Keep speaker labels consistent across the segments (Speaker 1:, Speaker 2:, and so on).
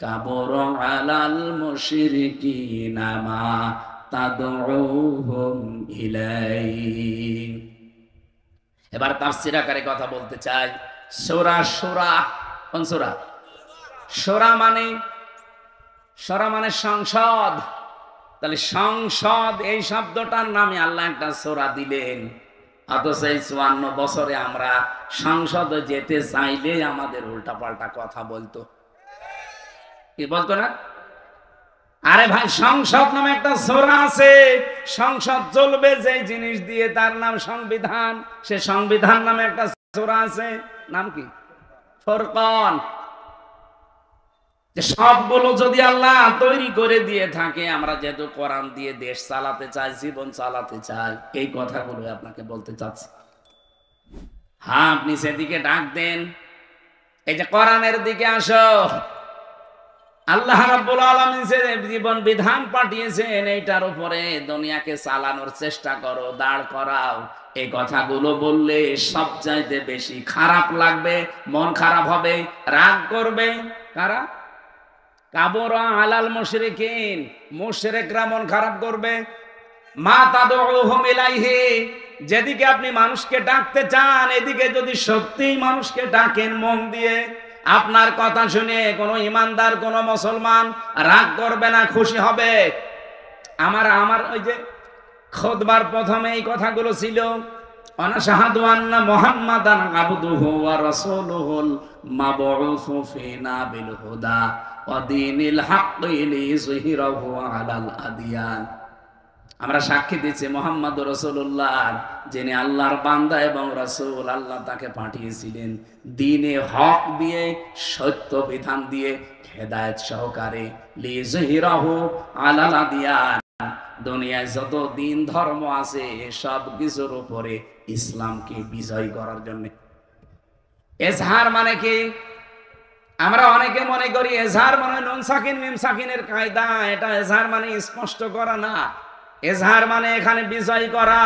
Speaker 1: Cavour আলাল মুশরিকিনা মা তাদউহুম ইলাইহি। এবার তাফসীর আকারে কথা বলতে চাই। সূরা সূরা, কোন সূরা? সূরা মানে সংসদ। তাহলে সংসদ এই শব্দটার নামে আল্লাহ একটা সূরা দিলেন, অথচ এই ৫৪ বছরে আমরা সংসদে যেতে চাইলে আমাদের উল্টাপাল্টা কথা বলতো। কি বলতো না? আরে ভাই, সংসদ নামে একটা সূরা আছে, সংসদ চলবে যে জিনিস দিয়ে তার নাম সংবিধান। সে সংবিধান নামে একটা সূরা আছে, নাম কি? ফুরকান। যে সবগুলো যদি আল্লাহ তৈরি করে দিয়ে থাকে, আমরা যেহেতু কোরআন দিয়ে দেশ চালাতে চাই, জীবন চালাতে চাই, এই কথাগুলো আপনাকে বলতে চাচ্ছি। হ্যাঁ, আপনি সেদিকে ডাক দেন, এই যে কোরআনের দিকে আসো। আল্লাহ রাব্বুল আলামিন যে জীবন বিধান পাঠিয়েছেন, এইটার উপরে দুনিয়াকে চালানোর চেষ্টা করো, দাঁড় করাও। এই কথাগুলো বললে সবচাইতে বেশি খারাপ লাগবে, মন খারাপ হবে, রাগ করবে কারা? কাবুরা আলাল মুশরিকিন, মুশরিকরা মন খারাপ করবে। মা তাদউহুম ইলাইহি, যেদিকে আপনি মানুষকে ডাকতে চান, এদিকে যদি সত্যিই মানুষকে ডাকেন মন দিয়ে, আপনার কথা শুনে কোনো ইমানদার, কোনো মুসলমান রাগ করবে না, খুশি হবে। আমার ওই যে খুতবার প্রথমে এই কথাগুলো ছিল, আনাশহাদু আন্না মুহাম্মাদান আবদুহু ওয়া রাসূলুহুল মাবউসু ফিনা বিল হুদা ওয়া দীনিল হাক্কি লিইয়ুযহিরাহু আলাল আদিয়ান। আমরা সাক্ষী দিচ্ছি মুহাম্মদুর রাসূলুল্লাহ, যিনি আল্লাহর বান্দা এবং রাসূল, আল্লাহ তাকে পাঠিয়েছিলেন দ্বীনে হক দিয়ে, সত্য বিধান দিয়ে, হেদায়েত সহকারে, লিইয়ুযহিরাহু আলাল আদিয়ান, দুনিয়ায় যত দিন ধর্ম আছে সব কিছুর উপরে ইসলামকে বিজয় করার জন্য। এজহার মানে কি? আমরা অনেকে মনে করি এজহার মানে নুন সাকিন মিম সাকিনের কায়দা। এটা এজহার মানে স্পষ্ট করা না। এজহার মানে এখানে বিজয় করা,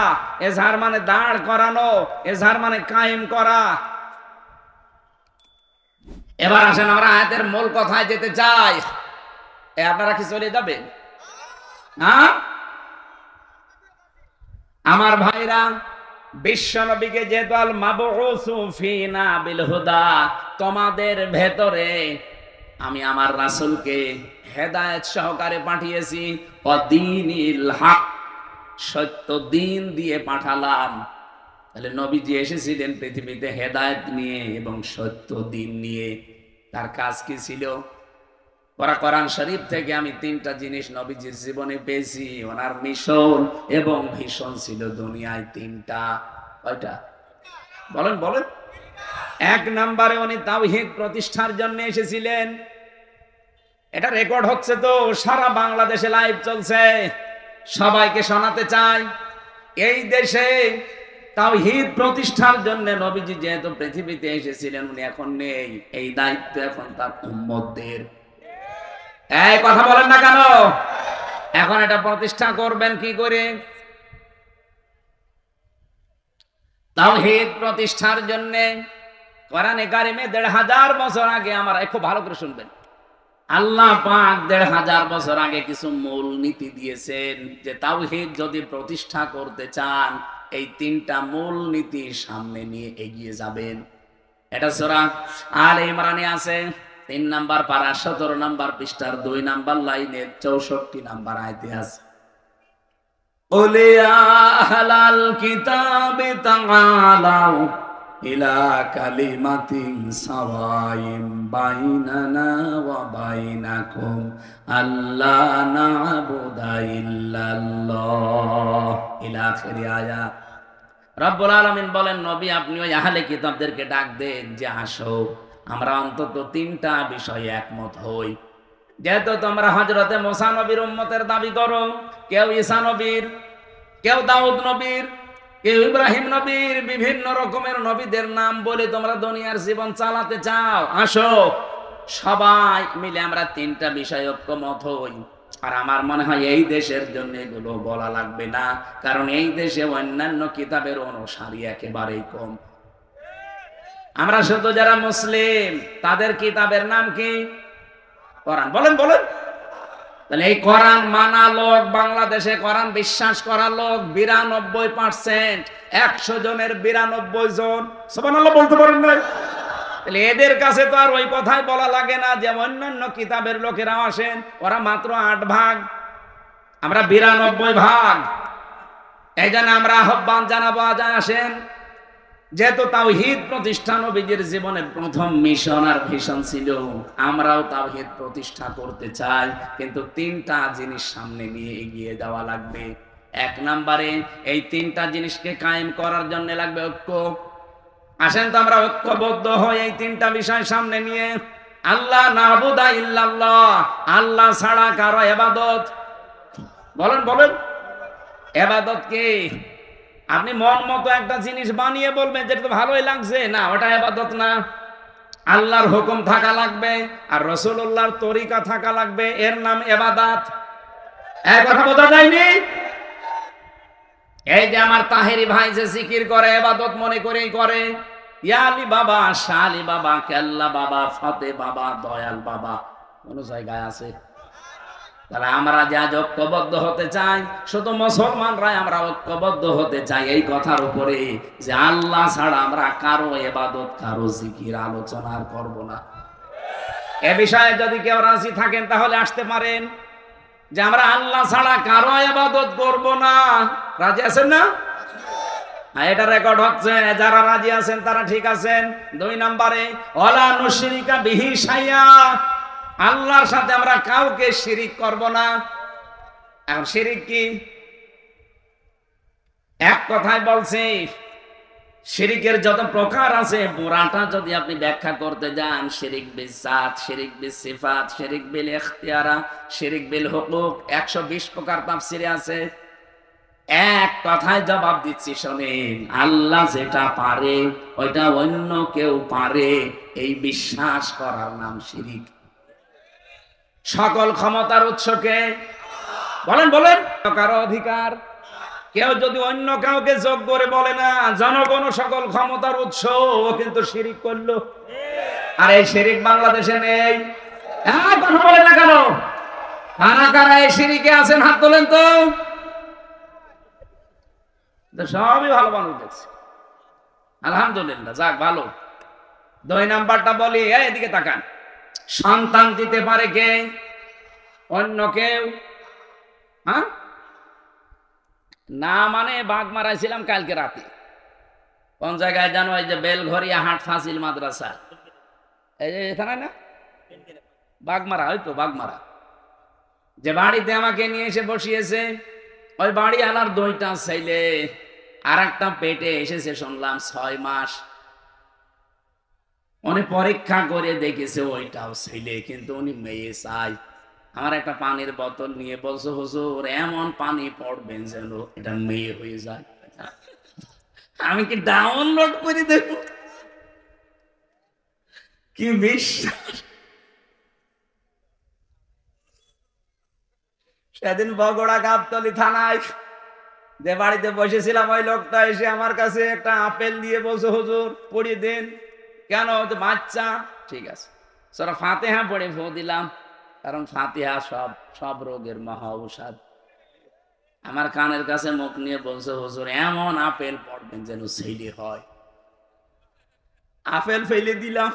Speaker 1: এজহার মানে দাঁড় করানো, এজহার মানে কায়েম করা। এবার আসেন আমরা আয়াতের মূল কথায় যেতে চাই। আপনারা কি চলে যাবেন? হ্যাঁ আমার ভাইরা, বিশ্ব নবীকে যেহেতু আল মাবউসু ফিনা বিল হুদা, তোমাদের ভেতরে আমি আমার রাসূলকে হেদায়েত সহকারে পাঠিয়েছি, ওয়াদীনিল হক, সত্য দিন দিয়ে পাঠালাম। তাহলে নবীজি এসেছিলেন পৃথিবীতে হেদায়েত নিয়ে এবং সত্য দিন নিয়ে। তার কাজ কি ছিল? কোরআন শরীফ থেকে আমি ৩টা জিনিস নবীজির জীবনে পেয়েছি। ওনার মিশন এবং ভিশন ছিল দুনিয়ায় ৩টা। কয়টা? বলেন বলেন। ১ নম্বরে উনি তাওহীদ প্রতিষ্ঠার জন্য এসেছিলেন। এটা রেকর্ড হচ্ছে তো, সারা বাংলাদেশে লাইভ চলছে, সবাইকে শোনাতে চাই। এই দেশে তাওহীদ প্রতিষ্ঠার জন্য নবীজি যেহেতু পৃথিবীতে এসেছিলেন, উনি এখন নেই, এই দায়িত্ব এখন তার উম্মতদের। এই কথা বলেন না কেন? এখন এটা প্রতিষ্ঠা করবেন কি করে? তাওহীদ প্রতিষ্ঠার জন্য কোরআনে কারিমে ১৫০০ বছর আগে, আমরা খুব ভালো করে শুনবেন, আল্লাহ পাক ১৫০০ বছর আগে কিছু মূল নীতি দিয়েছেন যে তাওহীদ যদি প্রতিষ্ঠা করতে চান, এই ৩টা মূল নীতি সামনে নিয়ে এগিয়ে যাবেন। এটা সূরা আলে ইমরানে আছে, ৩ নাম্বার পারা ১৭ নাম্বার পৃষ্ঠার ২ নাম্বার লাইনের ৬৪ নাম্বার আয়াতে আছে, কুল ইয়া আহলাল কিতাবি তাআলাউ ইলা কালিমাতিন সাওয়াইন বাইনানা ওয়া বাইনাকুম আল্লা না'বুদা ইল্লাল্লাহ, ইলা আখির আয়াত। রব্বুল আলামিন বলেন, নবী আপনি ওই আহলে কিতাবদেরকে ডাক দেন যে আসো, আমরা অন্তত ৩টা বিষয়ে একমত হই। যেহেতু তোমরা হযরতে মুসা নবীর উম্মতের দাবি করো, কেউ ঈসা নবীর, কেউ দাউদ নবীর, কেউ ইব্রাহিম নবীর, বিভিন্ন রকমের নবীদের নাম বলে তোমরা দুনিয়ার জীবন চালাতে চাও, আসো সবাই মিলে আমরা ৩টা বিষয় ঐক্যমত হই। আর আমার মনে হয় এই দেশের জন্য এগুলো বলা লাগবে না, কারণ এই দেশে অন্যান্য কিতাবের অনুসারী একেবারেই কম। আমরা শুধু যারা মুসলিম, তাদের কিতাবের নাম কি? কোরআন। বলেন বলেন। তাহলে এই কোরআন মানা লোক, বাংলাদেশে কোরআন বিশ্বাস করা লোক 92%। 100 জনের 92 জন সুবহানাল্লাহ বলতে পারেন না? তাহলে এদের কাছে তো আর ওই কথাই বলা লাগে না যে অন্যান্য কিতাবের লোকেরা আসেন, ওরা মাত্র 8 ভাগ, আমরা 92 ভাগ। এই জন্য আমরা আহ্বান জানাবো, আজ আসেন। যেহেতু তাওহীদ প্রতিষ্ঠা নবীজির জীবনের প্রথম মিশন আর ভিশন ছিল, আমরাও তাওহীদ প্রতিষ্ঠা করতে চাই, কিন্তু 3টা জিনিস সামনে নিয়ে এগিয়ে যাওয়া লাগবে। 1 নম্বরে এই 3টা জিনিসকে কায়েম করার জন্য লাগবে ঐক্য। আসেন তো আমরা ঐক্যবদ্ধ হই এই 3টা বিষয় সামনে নিয়ে। আল্লাহ নাবুদা ইল্লাল্লাহ, আল্লাহ ছাড়া কারো ইবাদত। বলেন বলেন। ইবাদত কি? আপনি মন মতো একটা জিনিস বানিয়ে বলবেন যেটা তো ভালোই লাগছে, না ওটা ইবাদত না। আল্লাহর হুকুম থাকা লাগবে আর রাসূলুল্লাহর তরিকা থাকা লাগবে, এর নাম ইবাদত। এই কথা বোঝা যায়নি? এই যে আমার তাহেরি ভাই যে জিকির করে, ইবাদত মনে করেই করে। ইয়া আলী বাবা, শাহ আলী বাবা, কেল্লা বাবা, ফতে বাবা, দয়াল বাবা, কোন জায়গায় আছে? তাহলে আমরা যা ঐক্যবদ্ধ হতে চাই, শুধু মুসলমানরাই আমরা ঐক্যবদ্ধ হতে চাই এই কথার উপরে যে আল্লাহ ছাড়া আমরা কারো ইবাদত, কারো জিকির আলোচনা করব না। এ বিষয়ে যদি কেউ রাজি থাকেন তাহলে আসতে পারেন, যে আমরা আল্লাহ ছাড়া কারো ইবাদত করব না। রাজি আছেন না? এটা রেকর্ড হচ্ছে, যারা রাজি আছেন তারা ঠিক আছেন। 2 নম্বরে ওয়ালা নুশরিকা বিহি শাইয়া, আল্লাহর সাথে আমরা কাউকে শিরিক করব না। এখন শিরিক কি? এক কথায় বলছি, শিরিকের যত প্রকার আছে পুরাটা যদি আপনি ব্যাখ্যা করতে যান, শিরিক বিল জাত, শিরিক বিল সিফাত, শিরিক বিল ইখতিয়ারা, শিরিক বিল হুকুক, 120 প্রকার তাফসিরে আছে। এক কথায় জবাব দিচ্ছি শোনেন, আল্লাহ যেটা পারে ওইটা অন্য কেউ পারে, এই বিশ্বাস করার নাম শিরিক। সকল ক্ষমতার উৎসকে বলেন বলেন, কারো অধিকার। কেউ যদি অন্য কাউকে যোগ করে বলে না জনগণ সকল ক্ষমতার উৎস, ও কিন্তু শিরিক করলো। আর এই শিরিক বাংলাদেশে নেই। কথা বলে না কেন? কারা কারা এই শিরিকে আছেন হাত তোলেন তো। সবই ভালো মানুষ দেখছে, আলহামদুলিল্লাহ, যাক ভালো। 2 নাম্বারটা বলি, এদিকে তাকান। সন্তান দিতে পারে কে? অন্য কেউ? হ্যাঁ না, মানে বাঘ মারাইছিলাম কালকে রাতে। কোন জায়গায় জানো? এই যে বেলঘরিয়া হাট ফাজিল মাদ্রাসা, এই যে এখানে না বাঘমারা, হয়তো বাঘমারা, যে বাড়িতে আমাকে নিয়ে এসে বসিয়েছে, ওই বাড়ি আনার 2টা ছেলে, আর একটা পেটে এসেছে শুনলাম 6 মাস। উনি পরীক্ষা করে দেখেছে ওইটাও ছেলে, কিন্তু উনি মেয়ে চাই। আমার একটা পানির বোতল নিয়ে বলছে, হুজুর এমন পানি পড়বেন যেন এটা মেয়ে হয়ে যায়। আমি কি ডাউনলোড করে দেব? কি বিশ্বাস! সেদিন বগুড়া গাবতলী থানায় যে বাড়িতে বসেছিলাম, ওই লোকটা এসে আমার কাছে একটা আপেল দিয়ে বলছে, হুজুর পড়িয়ে দেন। কেন? বাচ্চা। ঠিক আছে, সূরা ফাতিহা পড়ে ফু দিলাম, কারণ ফাতিহা সব রোগের মহা ঔষধ। আমার কানের কাছে মুখ নিয়ে বলছে, হুজুর এমন আপেল পড়বেন যেন ছেলে হয়। আপেল ফেলে দিলাম।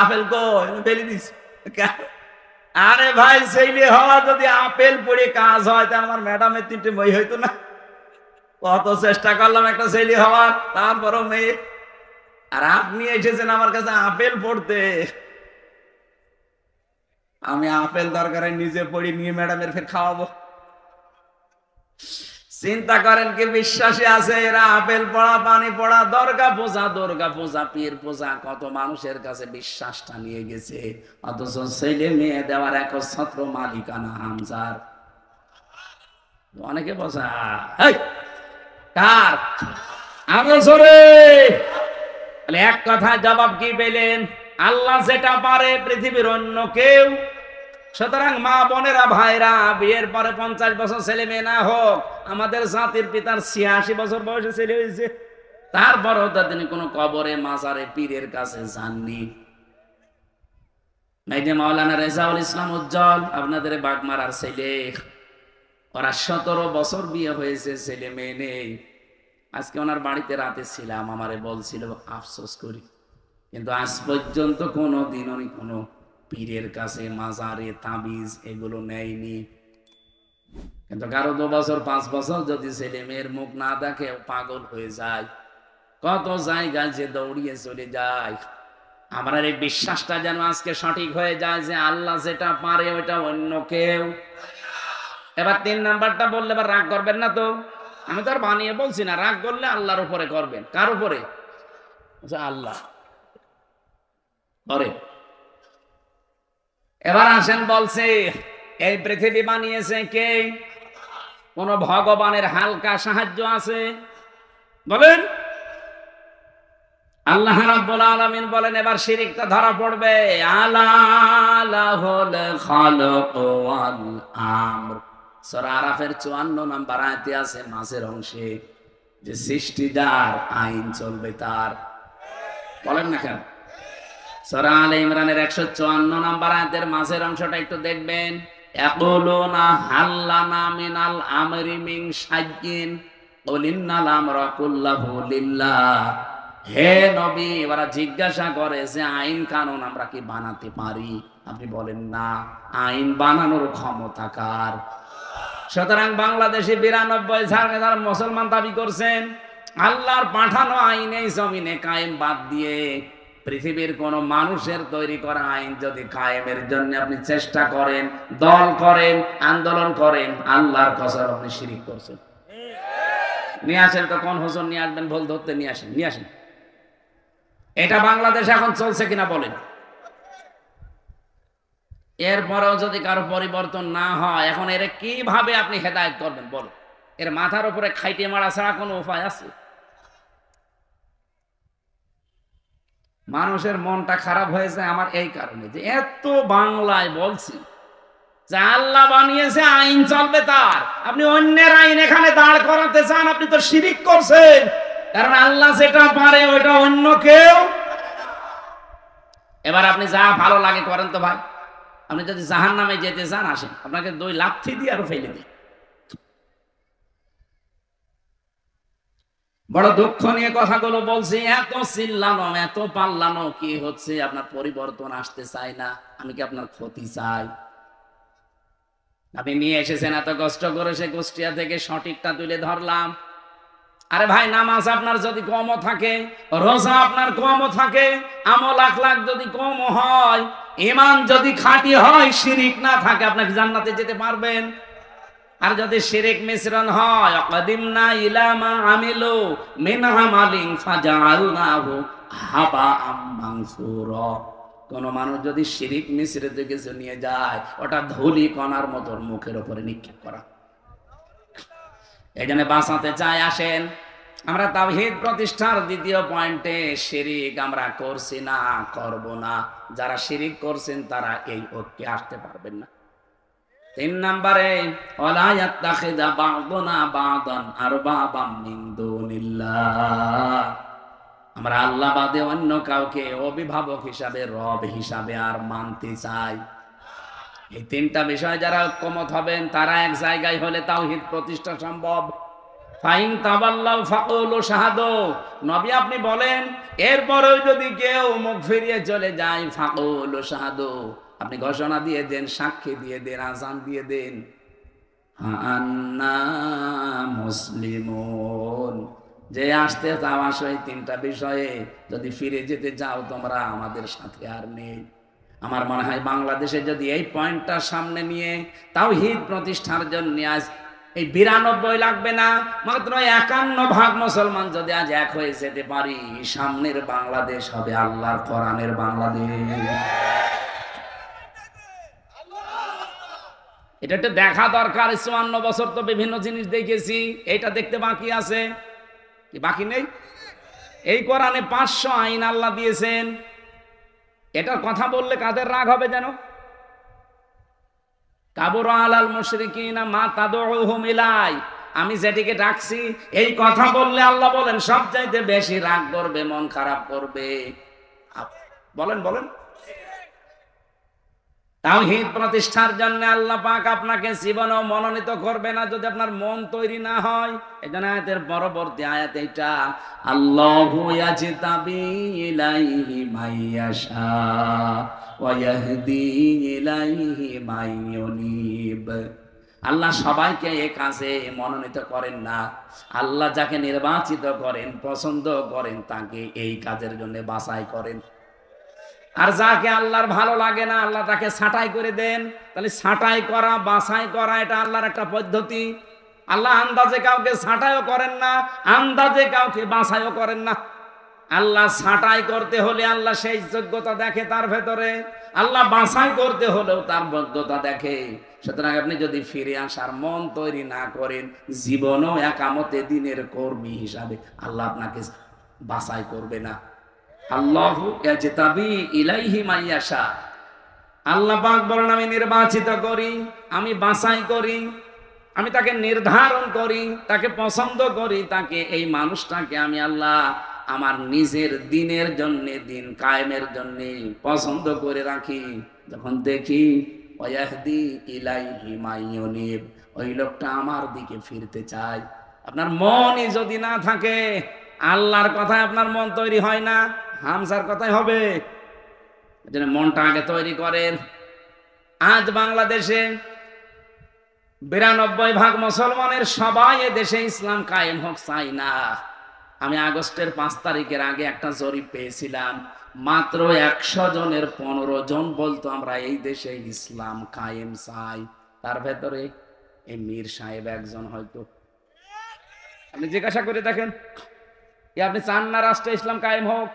Speaker 1: আপেল কই? ফেলে দিস। আরে ভাই, ছেলে হওয়া যদি আপেল পড়ে কাজ হয়, তা আমার ম্যাডামের 3টে মেয়ে হইতো না? কত চেষ্টা করলাম একটা ছেলে হওয়ার, তারপরও মেয়ে। আর আপনি এসেছেন আমার কাছে আপেল পড়তে। আমি আপেল দরকারে নিজে পড়ি, নিয়ে ম্যাডামের ফের খাওয়াবো। চিন্তা করেন কি বিশ্বাসী আছে এরা? আপেল পড়া, পানি পড়া, দুর্গা পূজা, পীর পূজা, কত মানুষের কাছে বিশ্বাসটা নিয়ে গেছে, অথচ ছেলে মেয়ে দেওয়ার একচ্ছত্র মালিকানা হামজার। অনেকে বোঝা কার? এক কথা জবাব কি পেলেন? আল্লাহ যেটা পারে পৃথিবীর অন্য কেউ। সুতরাং মা বোনেরা, ভাইরা, বিয়ের পরে 50 বছর ছেলে মেয়ে না হোক, আমাদের জাতির পিতার 86 বছর বয়সে ছেলে হয়েছে, তারপরও তিনি কোনো কবরে, মাজারে, পীরের কাছে যাননি। এই যে মাওলানা রেজাউল ইসলাম উজ্জ্বল, আপনাদের বাগমারার ছেলে, ওরা 17 বছর বিয়ে হয়েছে, ছেলে মেয়ে নেই। আজকে ওনার বাড়িতে রাতে ছিলাম, আমারে বলছিল আফসোস করি, কিন্তু আজ পর্যন্ত কোনো দিন উনি কোনো পীরের কাছে মাজারে তাবিজ এগুলো নেয়নি। কিন্তু কারো 2 বছর 5 বছর যদি ছেলে মেয়ের মুখ না দেখে পাগল হয়ে যায়, কত জায়গায় যে দৌড়িয়ে চলে যায়। আমার এই বিশ্বাসটা যেন আজকে সঠিক হয়ে যায় যে আল্লাহ যেটা পারে ওইটা অন্য কেউ। এবার 3 নাম্বারটা বললে এবার রাগ করবেন না তো? আমি তো আর বানিয়ে বলছি না, রাগ করলে আল্লাহর উপরে করবেন। কার উপরে? আল্লাহ করে। এবার আসেন, বলছে এই পৃথিবী বানিয়েছে কে? কোন ভগবানের হালকা সাহায্য আছে? বলেন। আল্লাহ রাব্বুল আলামিন বলেন, এবার শিরকটা ধরা পড়বে। আলা লাহুল খালক ওয়াল আমর, সূরা আরাফের 54 নম্বর আয়াতে আছে মাঝের অংশে, যে সৃষ্টিদার, আইন চলবে তার। বলেন না কেন? সূরা আলে ইমরানের 154 নম্বর আয়াতের মাঝের অংশটা একটু দেখবেন। ইয়াকুলুনা হাল্লানা মিনাল আমরি মিন শাইইন কুল ইন্নাল আমরা কুল্লাহু লিল্লাহ। হে নবী, ওরা জিজ্ঞাসা করে যে আইন কানুন আমরা কি বানাতে পারি? আপনি বলেন না, আইন বানানোর ক্ষমতা কার? সুতরাং বাংলাদেশে 92,000 মুসলমান দাবি করছেন আল্লাহর পাঠানো আইন এই জমিনে কায়েম বাদ দিয়ে পৃথিবীর কোন মানুষের তৈরি করা আইন যদি কায়েমের জন্য আপনি চেষ্টা করেন, দল করেন, আন্দোলন করেন, আল্লাহর কসম আপনি শিরক করছেন। নিয়ে আসেন তো, কোন হুজুর নিয়ে আসবেন, ভুল ধরতে নিয়ে আসেন, নিয়ে আসেন। এটা বাংলাদেশে এখন চলছে কিনা বলেন। এরপরেও যদি কারো পরিবর্তন না হয়, এখন এর কিভাবে আপনি হেদায়েত করবেন বলেন? এর মাথার উপরে খাইতে মারা ছাড়া কোনো উপায় আছে? মানুষের মনটা খারাপ হয়েছে আমার এই কারণে যে এত বাংলায় বলছি যে আল্লাহ বানিয়েছে, আইন চলবে তার। আপনি অন্যের আইন এখানে দাঁড় করাতে চান, আপনি তো শিরক করছেন। কারণ আল্লাহ যেটা পারে ওইটা অন্য কেউ। এবার আপনি যা ভালো লাগে করেন তো ভাই। আপনি যদি জাহান্নামে যেতে চান আসেন, আপনাকে 2 লাথি দিয়ে আরো ফেলে দিই। বড় দুঃখ নিয়ে কথাগুলো বলছি, এত চিল্লানো, এত পাল্লানো কি হচ্ছে? আপনার পরিবর্তন আসতে চাই না, আমি কি আপনার ক্ষতি চাই? আপনি নিয়ে এসেছেন এত কষ্ট করে, সে কুষ্টিয়া থেকে সঠিকটা তুলে ধরলাম। আরে ভাই, নামাজ আপনার যদি কমও থাকে, রোজা আপনার কমও থাকে, আমল আখলাক যদি কম হয়, ঈমান যদি খাঁটি হয়, শিরক না থাকে, আপনাকে জান্নাতে যেতে পারবেন? আর যদি শিরক মিশ্রণ হয়, অকদিমনা ইলা মা আমিলু মিন আমালিন ফাজআলনাহু হাবাআম মানসুরা। কোন মানুষ যদি শিরক মিশ্রিত কিছু নিয়ে যায়, ওটা ধুলি কণার মতো মুখের উপরে নিক্ষেপ করা। এই জন্য বাঁচাতে চাই। আসেন আমরা তাওহীদ প্রতিষ্ঠার 2য় পয়েন্টে, শিরক আমরা করছি না, করব না। যারা শিরক করছেন তারা এই ঐক্যে আসতে পারবেন না। 3 নম্বরে, ওয়ালা ইয়াত্তাখিযা বা'দুনা বা'দান আরবাবাম মিন দুনিল্লাহ। আমরা আল্লাহ বাদে অন্য কাউকে অভিভাবক হিসাবে, রব হিসাবে আর মানতে চাই। এই 3টা বিষয় যারা ঐক্যমত হবেন, তারা এক জায়গায় হলে তাওহীদ প্রতিষ্ঠা সম্ভব। ফাইন তাওয়াল্লাউ ফাকুলু শাহাদু, নবী আপনি বলেন, এরপরেও যদি কেউ মুখ ফিরিয়ে চলে যায়, ফাকুলু শাহাদু, আপনি ঘোষণা দিয়ে দেন, সাক্ষী দিয়ে দেন, আযান দিয়ে দেন, আন্না মুসলিমুন, যে আসতে চাও আসো। এই 3টা বিষয়ে যদি ফিরে যেতে চাও তোমরা আমাদের সাথে আর নেই। আমার মনে হয় বাংলাদেশে যদি এই পয়েন্টটা সামনে নিয়ে তাওহীদ প্রতিষ্ঠার জন্য আজ এই 92 লাগবে না, মাত্র 51% মুসলমান যদি আজ এক হয়ে যেতে পারি, সামনের বাংলাদেশ হবে আল্লাহর কোরআনের বাংলাদেশ। এটা একটু দেখা দরকার। 54 বছর তো বিভিন্ন জিনিস দেখেছি, এটা দেখতে বাকি আছে কি? বাকি নেই। এই কোরআনে 500 আইন আল্লাহ দিয়েছেন। এটার কথা বললে কাদের রাগ হবে যেন? কাবুরা আলাল মুশরিকিনা মা তাদউহুম ইলাই, আমি যেটিকে ডাকছি এই কথা বললে আল্লাহ বলেন সবচাইতে বেশি রাগ করবে, মন খারাপ করবে। বলেন বলেন। তাওহীদ প্রতিষ্ঠার জন্য আল্লাহ পাক আপনাকে জীবনেও মনোনীত করবে না যদি আপনার মন তৈরি না হয়। এজন্য আয়াতের পরবর্তী আয়াত এটা, আল্লাহু ইয়াজতাবি ইলাইহি মাইয়াশা ওয়া ইয়াহদি ইলাইহি মাইয়ুনিব। আল্লাহ সবাইকে এই কাজে মনোনীত করেন না, আল্লাহ যাকে নির্বাচিত করেন, পছন্দ করেন, তাকে এই কাজের জন্য বাছাই করেন। আর যাকে আল্লাহর ভালো লাগে না, আল্লাহ তাকে ছাঁটাই করে দেন। তাহলে ছাঁটাই করা, বাছাই করা, এটা আল্লাহর একটা পদ্ধতি। আল্লাহ আন্দাজে কাউকে ছাঁটাইও করেন না, আন্দাজে কাউকে বাছাইও করেন না। আল্লাহ ছাঁটাই করতে হলে আল্লাহ সেই যোগ্যতা দেখে তার ভেতরে, আল্লাহ বাছাই করতে হলেও তার যোগ্যতা দেখে। সুতরাং আপনি যদি ফিরে আসার মন তৈরি না করেন, জীবনও একামতে দিনের কর্মী হিসাবে আল্লাহ আপনাকে বাছাই করবে না। আল্লাহু ইয়াজতাবি ইলাইহি মাইয়াশা। আল্লাহ পাক বলেন আমি নির্বাচিত করি, আমি বাছাই করি, আমি তাকে নির্ধারণ করি, তাকে পছন্দ করি, তাকে এই মানুষটাকে আমি আল্লাহ আমার নিজের দিনের জন্য, দিন কায়েমের জন্য পছন্দ করে রাখি। যখন দেখি ওয়াহদি ইলাইহি মাইয়ুনিব, ওই লোকটা আমার দিকে ফিরতে চায়। আপনার মনই যদি না থাকে, আল্লাহর কথায় আপনার মন তৈরি হয় না, হামসার কথাই হবে। এজন্য মনটা আগে তৈরি করেন। আজ বাংলাদেশে 92% মুসলমানের সবাই এ দেশে ইসলাম কায়েম হোক চাই না। আমি আগস্টের 5 তারিখের আগে একটা জরিপ পেয়েছিলাম, মাত্র 100 জনের 15 জন বলতো আমরা এই দেশে ইসলাম কায়েম চাই। তার ভেতরে এই মীর সাহেব একজন হয়তো। আপনি জিজ্ঞাসা করে দেখেন, আপনি চান না রাষ্ট্রে ইসলাম কায়েম হোক?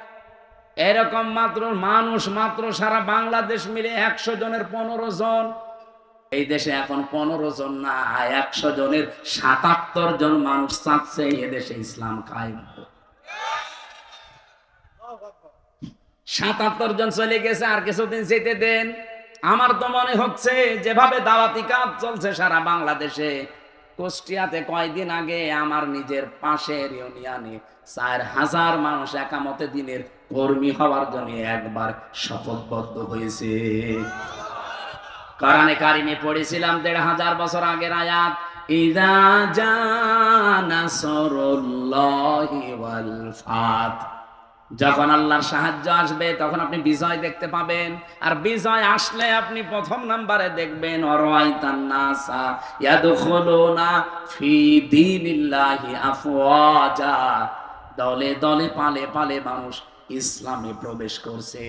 Speaker 1: এরকম মাত্র মানুষ, মাত্র সারা বাংলাদেশ মিলে 100 জনের 15 জন। এই দেশে এখন 15 জন না, 100 জনের 77 জন মানুষ চাচ্ছে এদেশে ইসলাম কায়েম হোক। 77 জন চলে গেছে, আর কিছুদিন যেতে দেন। আমার তো মনে হচ্ছে যেভাবে দাওয়াতি কাজ চলছে সারা বাংলাদেশে, কুষ্টিয়াতে কয়েকদিন আগে আমার নিজের পাশের ইউনিয়নে 4000 মানুষ একামতে দিনের কর্মী হওয়ার জন্য একবার শপথবদ্ধ হয়েছে। কোরআনে কারিমে পড়েছিলাম 1500 বছর আগের আয়াত, ইযা জা নাসরুল্লাহি ওয়াল ফাত। যখন আল্লাহর সাহায্য আসবে তখন আপনি বিজয় দেখতে পাবেন। আর বিজয় আসলে আপনি প্রথম নাম্বারে দেখবেন অরাইতান নাসা ইয়াদখুলুনা ফি দীনিল্লাহি আফওয়াজা। দলে দলে পালে পালে মানুষ ইসলামে প্রবেশ করছে।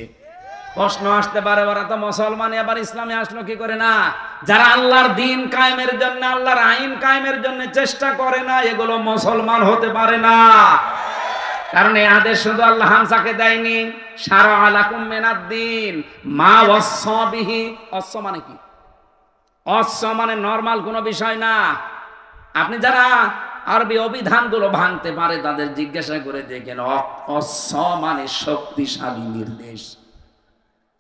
Speaker 1: প্রশ্ন আসতে পারে, ওরা তো মুসলমান, আবার ইসলামে আসলো কি করে? না, যারা আল্লাহর দিন কায়েমের জন্য, আল্লাহর আইন কায়েমের জন্য চেষ্টা করে না, এগুলো মুসলমান হতে পারে না। কারণ এই আদেশ শুধু আল্লাহ হামসাকে দেয়নি, শারা আলাকুম মিনাদ-দ্বীন মা ওয়াসসা বিহি। ওয়াসস মানে কি? ওয়াসস মানে নরমাল কোনো বিষয় না। আপনি যারা আরবি অভিধানগুলো ভাঙতে পারে তাদের জিজ্ঞাসা করে দেখেন, ওয়াসস মানে শক্তিশালী নির্দেশ।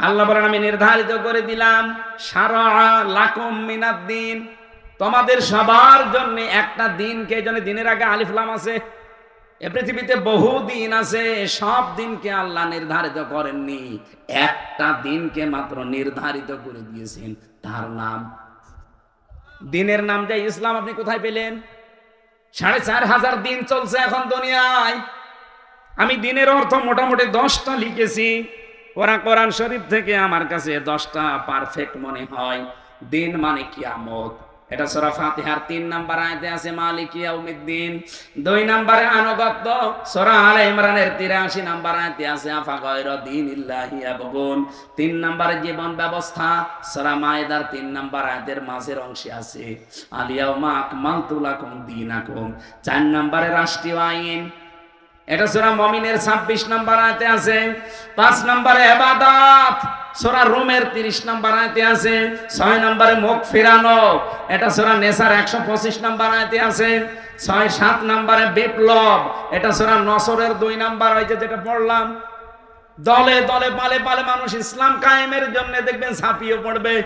Speaker 1: আল্লাহ বলেন আমি নির্ধারিত করে দিলাম, শারা লাকুম মিনাদ-দ্বীন, তোমাদের সবার জন্য একটা দিনকে, এই জন্য দিনের আগে আলিফ লাম আছে। এ পৃথিবীতে বহু দিন আছে, সব দিনকে আল্লাহ নির্ধারিত করেননি, একটা দিনকে মাত্র নির্ধারিত করে দিয়েছেন, তার নাম দিনের নাম যে ইসলাম। আপনি কোথায় পেলেন? 4500 দিন চলছে এখন দুনিয়ায়। আমি দিনের অর্থ মোটামুটি 10টা লিখেছি। কোরআন শরীফ থেকে আমার কাছে 10টা পারফেক্ট মনে হয়। দিন মানে কিয়ামত, এটা সূরা ফাতিহার 3 নম্বর আয়াতে আছে মালিক ইয়াউমিদ্দিন। 2 নম্বরে আনুগত্য, সূরা আলে ইমরানের 83 নম্বর আয়াতে আছে আফা গায়রা দীনিল্লাহি ইয়াবগুন। 3 নম্বরে জীবন ব্যবস্থা, সূরা মায়েদার 3 নম্বর আয়াতের মাঝের অংশে আছে আল ইয়াউমা আকমালতু লাকুম দীনাকুম। 4 নম্বরে রাষ্ট্রীয় আইন, এটা সূরা মুমিনের 26 নম্বর আয়াতে আছে। 5 নম্বরে ইবাদত, সূরা রুমের 30 নম্বর আয়াতে আছে। 6 নম্বরে মুখ ফিরানো, এটা সূরা নেসার 125 নম্বর আয়াতে আছে। 6-7 নম্বরে বিপ্লব, এটা সূরা নসরের 2 নম্বর হইছে যেটা পড়লাম। দলে দলে পালে পালে মানুষ ইসলাম কায়েমের জন্য দেখবেন ঝাঁপিয়ে পড়বে।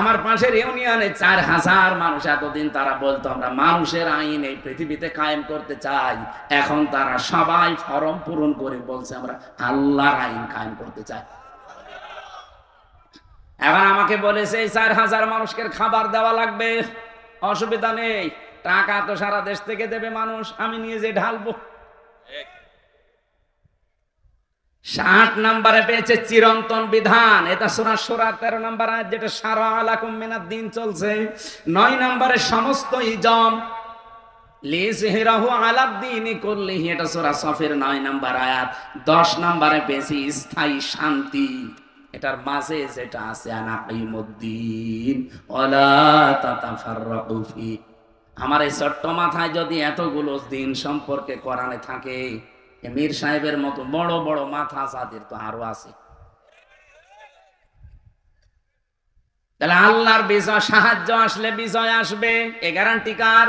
Speaker 1: আমার পাশের ইউনিয়নে 4000 মানুষ, এতদিন তারা বলতো আমরা মানুষের আইন এই পৃথিবীতে কায়েম করতে চাই, এখন তারা সবাই ফরম পূরণ করে বলছে আমরা আল্লাহর আইন কায়েম করতে চাই। এখন আমাকে বলেছে এই 4000 মানুষকে খাবার দেওয়া লাগবে, অসুবিধা নেই, টাকা তো সারা দেশ থেকে দেবে মানুষ, আমি নিয়ে যে ঢালবো। 60 নম্বরে পেয়েছে চিরন্তন বিধান, এটা সূরা সূরা 13 নম্বর আয়াত, যেটা শারা লাকুম মিনাদ দিন চলছে। 9 নম্বরে সমস্ত ইজম লিযহিরাহু আলাদ দীনি কুল্লিহি, এটা সূরা সফের 9 নম্বর আয়াত। 10 নম্বরে পেয়েছি স্থায়ী শান্তি, এটার মাঝে যেটা আছে আনাকিমুদ্দিন ওয়ালা তাতাফাররাকু ফি। আমার এই ছোট্ট মাথায় যদি এতগুলো দিন সম্পর্কে কোরআনে থাকে, মীর সাহেবের মতো বড় বড় মাথা যাদের তো আরো আছে। তাহলে আল্লাহর বিজয়, সাহায্য আসলে বিজয় আসবে, এ গ্যারান্টি কার?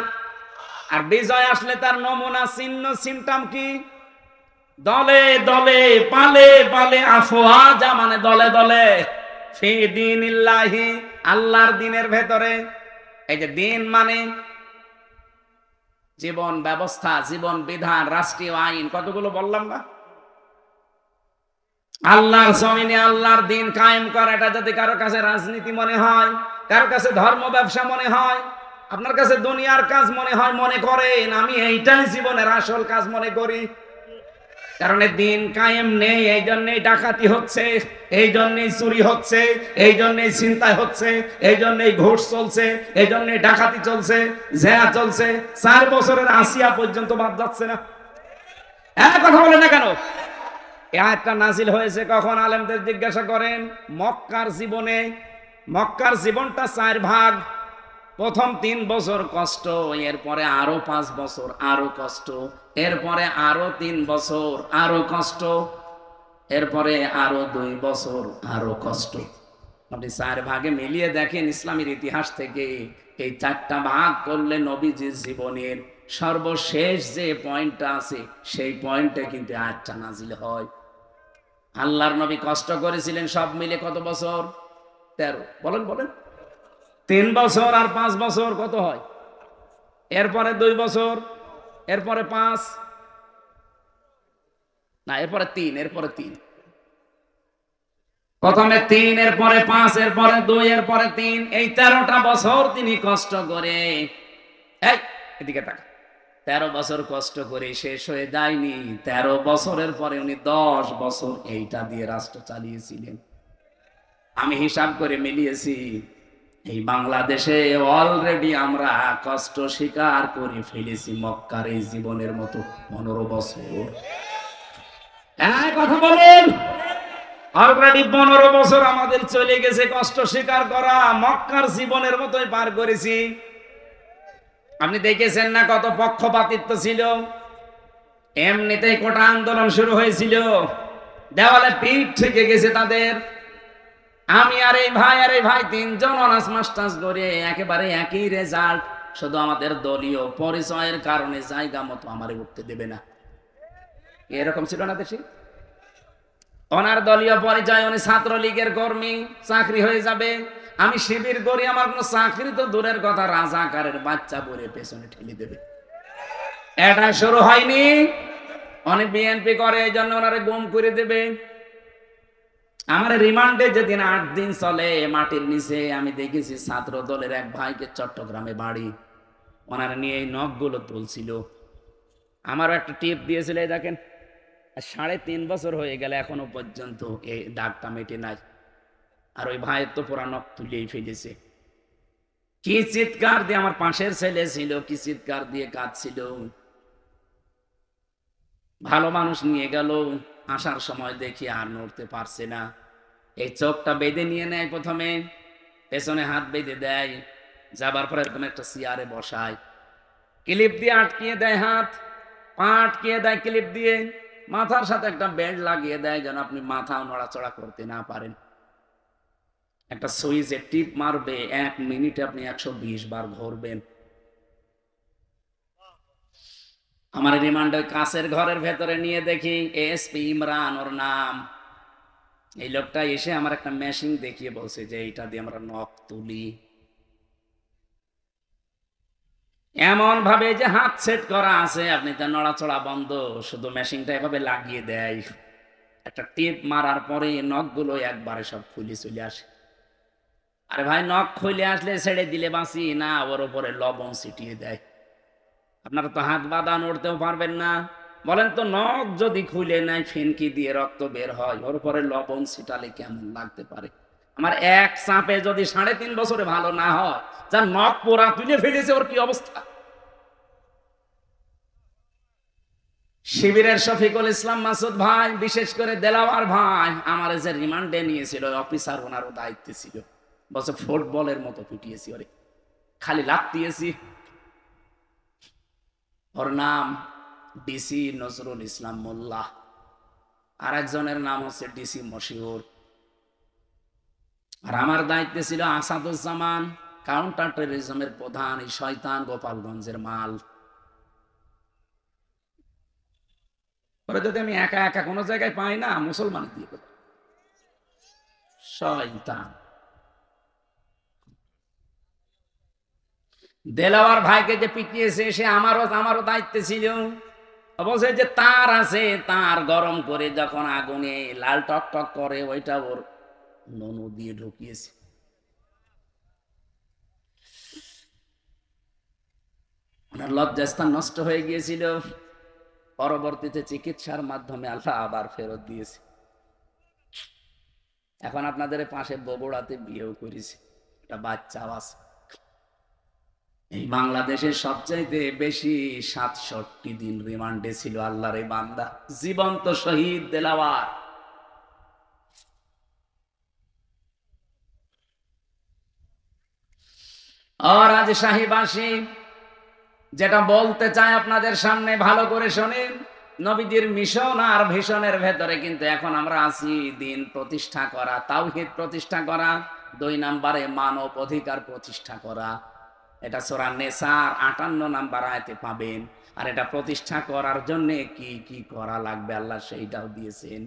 Speaker 1: আর বিজয় আসলে তার নমুনা, চিহ্ন, সিমটম কি? দলে দলে, পালে পালে, আফওয়াজা মানে দলে দলে, ফি দীনিল্লাহি আল্লাহর দ্বীনের ভেতরে। এই যে দ্বীন মানে জীবন ব্যবস্থা, জীবন বিধান, রাষ্ট্রীয় আইন, কতগুলো বললাম না? আল্লাহর জমিনে আল্লাহর দ্বীন কায়েম করা, এটা যদি কারো কাছে রাজনীতি মনে হয়, কারো কাছে ধর্ম ব্যবসা মনে হয়, আপনার কাছে দুনিয়ার কাজ মনে হয়, মনে করেন আমি এইটাই জীবনের আসল কাজ মনে করি। কারণ দিন কায়েম নেই, এই জন্যই ডাকাতি হচ্ছে, এই জন্যই চুরি হচ্ছে, এই জন্যই ছিনতাই হচ্ছে, এই জন্যই ঘুষ চলছে, এই জন্যই ডাকাতি চলছে, জেয়া চলছে। 4 বছরের আসিয়া পর্যন্ত বাদ যাচ্ছে না। কথা বলে না কেন? এই আয়াতটা নাজিল হয়েছে কখন? আলেমদের জিজ্ঞাসা করেন। মক্কার জীবনে, মক্কার জীবনটা 4 ভাগ। প্রথম 3 বছর কষ্ট, এরপরে আরো 5 বছর আরো কষ্ট, এরপরে আরো 3 বছর আরো কষ্ট, এরপরে আরো 2 বছর আরো কষ্ট। আপনি 4 ভাগে মিলিয়ে দেখেন ইসলামের ইতিহাস থেকে, এই 4টা ভাগ করলে নবীজির জীবনের সর্বশেষ যে পয়েন্টটা আছে, সেই পয়েন্টে কিন্তু আয়াতটা নাজিল হয়। আল্লাহর নবী কষ্ট করেছিলেন সব মিলে কত বছর? 13। বলেন বলেন। 3 বছর আর 5 বছর কত হয়? এরপরে 2 বছর, এরপরে 5, না এরপরে 3, এরপরে 3, প্রথমে 3, এরপরে 5, এরপরে 2, এরপরে 3, এই 13টা বছর তিনি কষ্ট করে, এদিকে তাকা, 13 বছর কষ্ট করে শেষ হয়ে যায়নি। 13 বছরের পরে উনি 10 বছর এইটা দিয়ে রাষ্ট্র চালিয়েছিলেন। আমি হিসাব করে মিলিয়েছি, এই বাংলাদেশে অলরেডি আমরা কষ্ট স্বীকার করে ফেলেছি মক্কার এই জীবনের মতো 15 বছর। কথা বলেন, অলরেডি 15 বছর আমাদের চলে গেছে কষ্ট স্বীকার করা, মক্কার জীবনের মতোই পার করেছি। আপনি দেখেছেন না কত পক্ষপাতিত্ব ছিল? এমনিতেই কোটা আন্দোলন শুরু হয়েছিল, দেওয়ালে পিঠ থেকে গেছে তাদের। আমি আর এই ভাই 3 জন অনার্স মাস্টার্স করে একেবারে একই রেজাল্ট, শুধু আমাদের দলীয় পরিচয়ের কারণে জায়গা মতো আমারে উঠতে দেবে না। এরকম ছিল না দেশে? ওনার দলীয় পরিচয়, উনি ছাত্রলীগের কর্মী, চাকরি হয়ে যাবে। আমি শিবির করি, আমার কোনো চাকরি তো দূরের কথা, রাজাকারের বাচ্চা পরে পেছনে ঠেলে দেবে। এটা শুরু হয়নি, অনেক বিএনপি করে, এই জন্য ওনারে গুম করে দেবে। আমার রিমান্ডে যেদিন 8 দিন চলে, মাটির নিচে আমি দেখেছি ছাত্র দলের এক ভাইকে, চট্টগ্রামে বাড়ি, ওনারা নিয়ে এই নখগুলো তুলছিল। আমারও একটা টিপ দিয়েছিল, এই দেখেন 3.5 বছর হয়ে গেল এখনো পর্যন্ত এই দাগটা মেটে নাই। আর ওই ভাইয়ের তো পুরা নখ তুলেই ফেলেছে। কি চিৎকার দিয়ে, আমার পাশের ছেলে ছিল, কি চিৎকার দিয়ে কাঁদছিল। ভালো মানুষ নিয়ে গেল, আসার সময় দেখি আর নড়তে পারছে না। এই চোখটা বেঁধে নিয়ে নেয়, প্রথমে পেছনে হাত বেঁধে দেয়, যাবার পরে এরকম একটা চেয়ারে বসায়, ক্লিপ দিয়ে আটকিয়ে দেয়, হাত পা আটকিয়ে দেয় ক্লিপ দিয়ে, মাথার সাথে একটা বেল্ট লাগিয়ে দেয় যেন আপনি মাথা নড়াচড়া করতে না পারেন। একটা সুইচে টিপ মারবে, 1 মিনিটে আপনি 120 বার ঘুরবেন। আমার রিমান্ডের কাছের ঘরের ভেতরে নিয়ে দেখি এসপি ইমরান ওর নাম। এই লোকটা এসে আমার একটা মেশিন দেখিয়ে বলছে যে এইটা দিয়ে আমরা নখ তুলি, এমন ভাবে যে হাত সেট করা আছে, আপনি তার নড়াচড়া বন্ধ, শুধু মেশিনটা এভাবে লাগিয়ে দেয়। একটা টিপ মারার পরে নখগুলো একবারে সব খুলে চলে আসে। আরে ভাই, নখ খুলে আসলে ছেড়ে দিলে বাঁচি না, ওর উপরে লবণ ছিটিয়ে দেয়। আপনারা তো হাত বাঁধা নড়তেও পারবেন না। বলেন তো, নখ যদি খুলে নেয়, ফিনকি দিয়ে রক্ত বের হয়, ওর উপরে লবণ ছিটালে কেমন লাগতে পারে? আমার এক চাপে যদি 3.5 বছরে ভালো না হয়, যার নখ পোড়া তুলে ফেলেছে, ওর কি অবস্থা? শিবিরের শফিকুল ইসলাম মাসুদ ভাই, বিশেষ করে দেলাওয়ার ভাই, আমার যে রিমান্ডে নিয়েছিল অফিসার, ওনারও দায়িত্বে ছিল। বলছে ফুটবলের মতো পিটিয়েছি ওরে, খালি লাফ দিয়েছি। ওর নাম ডিসি নজরুল ইসলাম মোল্লা, আর একজনের নাম হচ্ছে ডিসি মশিউর। আর আমার দায়িত্বে ছিল আসাদুজ্জামান, কাউন্টার টেররিজমের প্রধান। এই শয়তান গোপালগঞ্জের মাল। পরে যদি আমি একা একা কোনো জায়গায় পাই না, মুসলমান দিয়ে দেব। শয়তান। দেলাওয়ার ভাইকে যে পিটিয়েছে, সে আমারও দায়িত্বে ছিল। বলছে যে তার আছে, তার গরম করে যখন আগুনে লাল টক টক করে, ওইটা ওর ননু দিয়ে ঢুকিয়েছে। ওনার লজ্জাস্থান নষ্ট হয়ে গিয়েছিল, পরবর্তীতে চিকিৎসার মাধ্যমে আল্লাহ আবার ফেরত দিয়েছে। এখন আপনাদের পাশে বগুড়াতে বিয়েও করেছে, একটা বাচ্চাও আছে। এই বাংলাদেশের সবচাইতে বেশি 67 দিন রিমান্ডে ছিল আল্লাহর এই বান্দা, জীবন্ত শহীদ দেলাওয়ার। আর আজ শাহীবাসী যেটা বলতে চাই আপনাদের সামনে, ভালো করে শোনেন। নবীজির মিশন আর ভিশনের ভেতরে কিন্তু এখন আমরা আছি দিন প্রতিষ্ঠা করা, তাওহীদ প্রতিষ্ঠা করা, 2 নম্বরে মানব অধিকার প্রতিষ্ঠা করা। এটা সূরা নিসার 58 নম্বর আয়াতে পাবেন। আর এটা প্রতিষ্ঠা করার জন্য কি কি করা লাগবে আল্লাহ সেইটাও দিয়েছেন।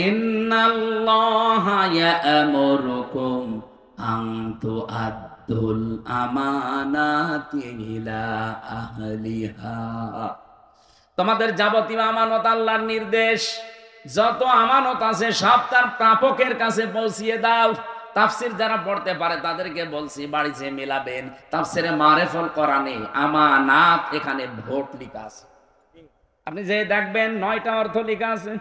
Speaker 1: ইন্নাল্লাহা ইয়া'মুরুকুম আন তুআদ্দুল আমানাতি ইলা আহলিহা। তোমাদের যাবতীয় আমানত আল্লাহর নির্দেশ। যত আমানত আছে সব তার প্রাপকের কাছে পৌঁছিয়ে দাও। তাফসির যারা পড়তে পারে তাদেরকে বলছি, বাড়িতে মিলাবেন। তাফসিরে মারিফুল কোরআনে আমানাত এখানে ভোট লেখা আছে। আপনি যে দেখবেন 9টা অর্থ লেখা আছে।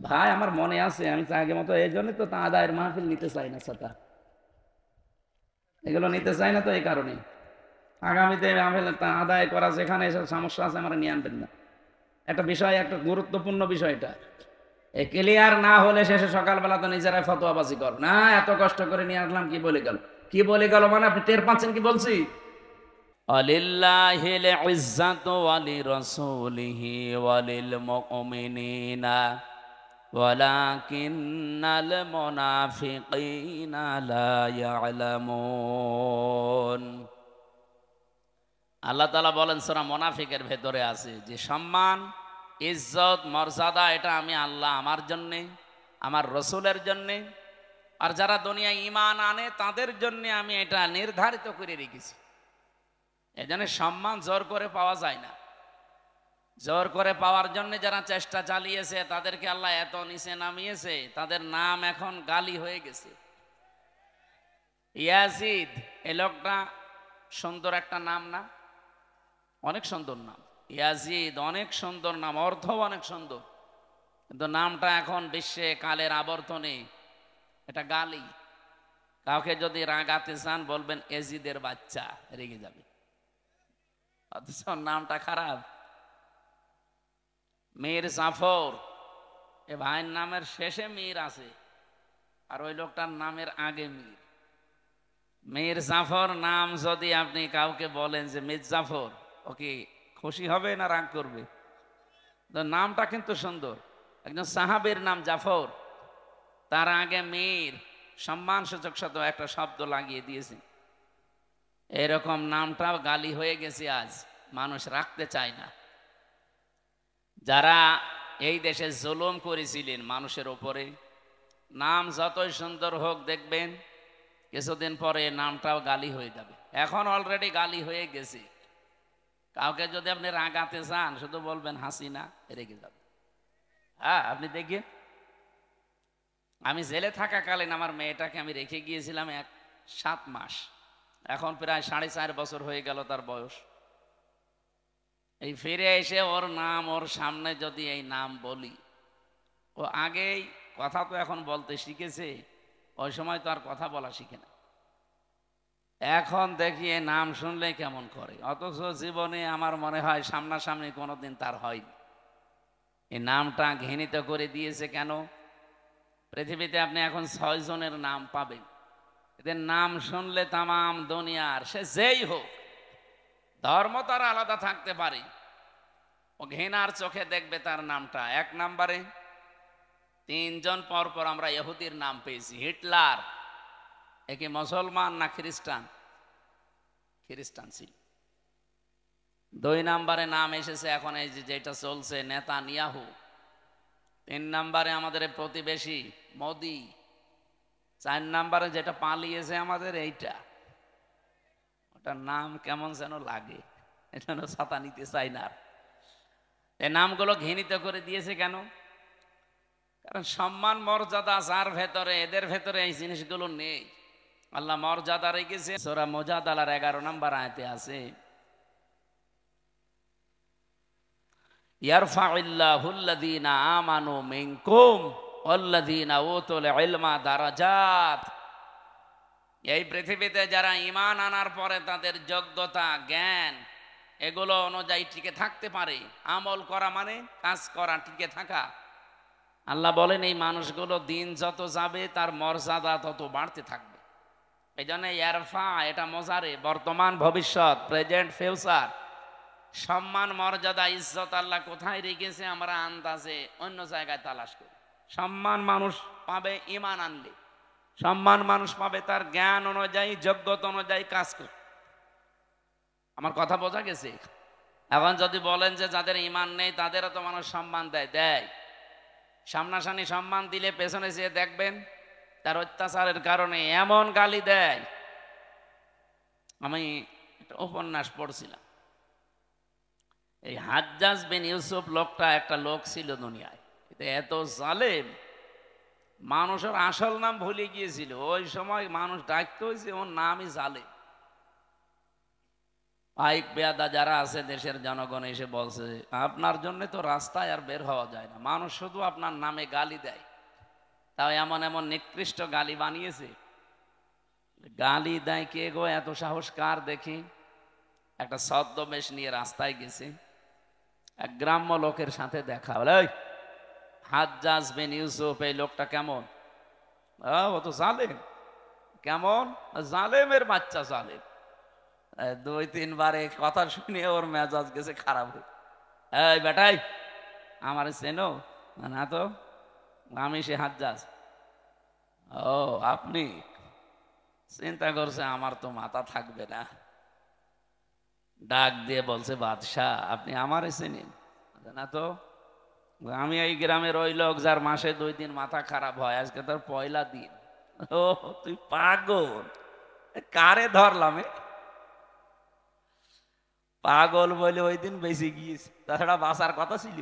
Speaker 1: ভাই, আমার মনে আছে, আমি আগে মতো এই জন্য তো তা আদায়ের মাহফিল নিতে চাই না, ছাতা এগুলো নিতে চাই না। তো এই কারণে আগামীতে মাহফিল আদায় করা যেখানে এসব সমস্যা আছে, আমরা নিয়ে আনবেন না। একটা বিষয়, একটা গুরুত্বপূর্ণ বিষয়, এটা ক্লিয়ার না হলে শেষে সকালবেলা তো নিজেরাই ফতোয়াবাজি কর না, এত কষ্ট করে নিয়ে আসলাম, কি বলে গেল, কি বলে গেল, মানে আপনি টের পাচ্ছেন কি বলছি? আলিল্লাহিল ইজ্জাতু ওয়ালিরাসূলিহি ওয়ালিল মুমিনিনা ওয়ালাকিন্নাল মুনাফিকিনা লা ইয়ালামুন। আল্লাহ তাআলা বলেন সূরা মুনাফিকের ভেতরে আছে যে সম্মান, ইজ্জত, মর্যাদা, এটা আমি আল্লাহ আমার জন্যে, আমার রসুলের জন্যে, আর যারা দুনিয়ায় ঈমান আনে তাদের জন্য আমি এটা নির্ধারিত করে রেখেছি। এজন্য সম্মান জোর করে পাওয়া যায় না। জোর করে পাওয়ার জন্য যারা চেষ্টা চালিয়েছে তাদেরকে আল্লাহ এত নিচে নামিয়েছে, তাদের নাম এখন গালি হয়ে গেছে। ইয়াজিদ, এই লোকটা সুন্দর একটা নাম না? অনেক সুন্দর নাম ইয়াজিদ, অনেক সুন্দর নাম, অর্থ অনেক সুন্দর, কিন্তু নামটা এখন বিশ্বে কালের আবর্তনে এটা গালি। কাউকে যদি রাগাতে চান বলবেন এজিদের বাচ্চা, রেগে যাবে, অথচ নামটা খারাপ। মীর জাফর, এ ভাইয়ের নামের শেষে মীর আছে, আর ওই লোকটার নামের আগে মীর। মীর জাফর নাম যদি আপনি কাউকে বলেন যে মীর জাফর, ওকে খুশি হবে না রাগ করবে? নামটা কিন্তু সুন্দর। একজন সাহাবের নাম জাফর, তার আগে মীর, সম্মান সূচক শব্দ একটা শব্দ লাগিয়ে দিয়েছে। এরকম নামটাও গালি হয়ে গেছে, আজ মানুষ রাখতে চায় না। যারা এই দেশে জুলুম করেছিলেন মানুষের উপরে, নাম যতই সুন্দর হোক দেখবেন কিছুদিন পরে নামটাও গালি হয়ে যাবে। এখন অলরেডি গালি হয়ে গেছে। কাউকে যদি আপনি রাগাতে চান শুধু বলবেন হাসিনা, রেগে যাবে। হ্যাঁ, আপনি দেখেন, আমি জেলে থাকাকালীন আমার মেয়েটাকে আমি রেখে গিয়েছিলাম 7 মাস, এখন প্রায় 4.5 বছর হয়ে গেল তার বয়স। এই ফিরে এসে ওর নাম, ওর সামনে যদি এই নাম বলি, ও আগেই কথা তো এখন বলতে শিখেছে, ওই সময় তো আর কথা বলা শিখে না। এখন দেখি এই নাম শুনলে কেমন করে, অথচ জীবনে আমার মনে হয় সামনাসামনি কোনোদিন তার হয়নি। এই নামটা ঘৃণিত করে দিয়েছে কেন? পৃথিবীতে আপনি এখন 6 জনের নাম পাবেন, এদের নাম শুনলে তামাম দুনিয়ার, সে যেই হোক, ধর্ম তার আলাদা থাকতে পারে, ও ঘৃণার চোখে দেখবে তার নামটা। 1 নম্বরে 3 জন পর পর আমরা ইহুদির নাম পেয়েছি। হিটলার একে মুসলমান না খ্রিস্টান? খ্রিস্টান ছিল। 2 নম্বরে নাম এসেছে এখন এই যেটা চলছে, নেতানিয়াহু। 3 নম্বরে আমাদের প্রতিবেশী মোদি। 4 নম্বরে যেটা পালিয়েছে আমাদের এইটা, ওটার নাম কেমন যেন লাগে, এটা ছাতা নিতে চাই না। এই নামগুলো ঘৃণিত করে দিয়েছে কেন? কারণ সম্মান মর্যাদা যার ভেতরে, এদের ভেতরে এই জিনিসগুলো নেই। আল্লাহ মর্যাদা রেখেছে, সূরা মুজাদালার 11 নম্বর আয়াতে আছে, ইয়ারফাউল্লাহুল্লাযীনা আমানু মিনকুম ওয়াল্লাযীনা উতুল ইলমা দারাজাত। এই পৃথিবীতে যারা ঈমান আনার পরে তাদের যোগ্যতা, জ্ঞান এগুলো অনুযায়ী টিকে থাকতে পারে, আমল করা মানে কাজ করা, টিকে থাকা, আল্লাহ বলেন এই মানুষগুলো দিন যত যাবে তার মর্যাদা তত বাড়তে থাকবে। এই জন্য ইয়ারফা, এটা মজারে, বর্তমান ভবিষ্যৎ, প্রেজেন্ট ফিউচার। সম্মান মর্যাদা ইজ্জত আল্লাহ কোথায় রেখেছে আমরা আন্দাজে অন্য জায়গায় তালাশ করি। সম্মান মানুষ পাবে ঈমান আনলে, সম্মান মানুষ পাবে তার জ্ঞান অনুযায়ী, যোগ্যতা অনুযায়ী কাজ করে। আমার কথা বোঝা গেছে? এখন যদি বলেন যে যাদের ঈমান নেই তাদেরও তো মানুষ সম্মান দেয়, সামনাসামনি সম্মান দিলে পেছনে যেয়ে দেখবেন তার অত্যাচারের কারণে এমন গালি দেয়। আমি একটা উপন্যাস পড়ছিলাম, এই হাজ্জাজ বিন ইউসুফ লোকটা একটা লোক ছিল দুনিয়ায়, এত জালেম, মানুষের আসল নাম ভুলে গিয়েছিল। ওই সময় মানুষ ডাকতে হয়েছে ওর নামই জালেম। পাইক পেয়াদা যারা আছে দেশের জনগণ এসে বলছে, আপনার জন্য তো রাস্তায় আর বের হওয়া যায় না, মানুষ শুধু আপনার নামে গালি দেয়। তাও এমন এমন নিকৃষ্ট গালি বানিয়েছে। গালি দেয় কে গো, এত সাহস কার দেখি? একটা ছদ্মবেশ নিয়ে রাস্তায় গেছে, এক গ্রাম্য লোকের সাথে দেখা হলো। হাজ্জাজ বিন ইউসুফ, এই লোকটা কেমন? ও তো জালেম। কেমন? জালেমের বাচ্চা, জালেম। 2-3 বারে কথা শুনে ওর মেজাজ গেছে খারাপ হয়ে। এই বেটাই, আমার চেনো না? তো আমি সে হাজ্জাজ। ও আপনি? চিন্তা করছে আমার তো মাথা থাকবে না, ডাক দিয়ে বলছে, বাদশাহ আপনি আমারে চেনেন না? তো আমি এই গ্রামের ওই লোক যার মাসে 2 দিন মাথা খারাপ হয়, আজকে তোর পয়লা দিন। ও তুই পাগল, কারে ধরলাম? পাগল বলে ওই দিন বেঁচে গিয়েছি, তাছাড়া বাঁচার কথা ছিল।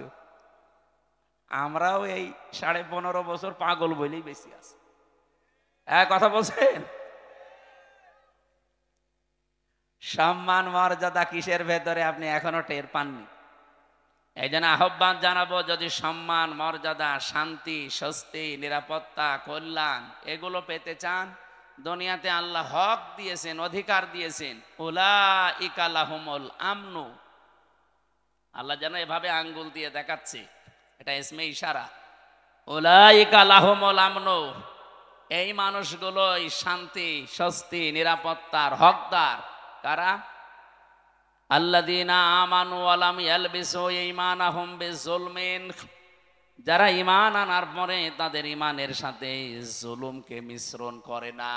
Speaker 1: আমরাও এই 15.5 বছর পাগল বলেই বেঁচে আছি। কথা বলছেন? সম্মান মর্যাদা কিসের ভেতরে আপনি এখনো টের পাননি। এই জন্য আহ্বান জানাবো, যদি সম্মান মর্যাদা, শান্তি, স্বস্তি, নিরাপত্তা, কল্যাণ এগুলো পেতে চান, দুনিয়াতে আল্লাহ হক দিয়েছেন, অধিকার দিয়েছেন, উলাইকা লাহুমুল আমনু। আল্লাহ যেন এভাবে আঙ্গুল দিয়ে দেখাচ্ছে, এটা ইসমে ইশারা। উলাইকা লাহুমুল আমনু, এই মানুষগুলোই শান্তি, স্বস্তি, নিরাপত্তার হকদার। কারা? আল্লাযীনা আমানু ওয়া লাম ইয়ালবিসু ঈমানাহুম বিযুলমিন, যারা ঈমান আনার পরে তাদের ঈমানের সাথে জুলুমকে মিশ্রণ করে না।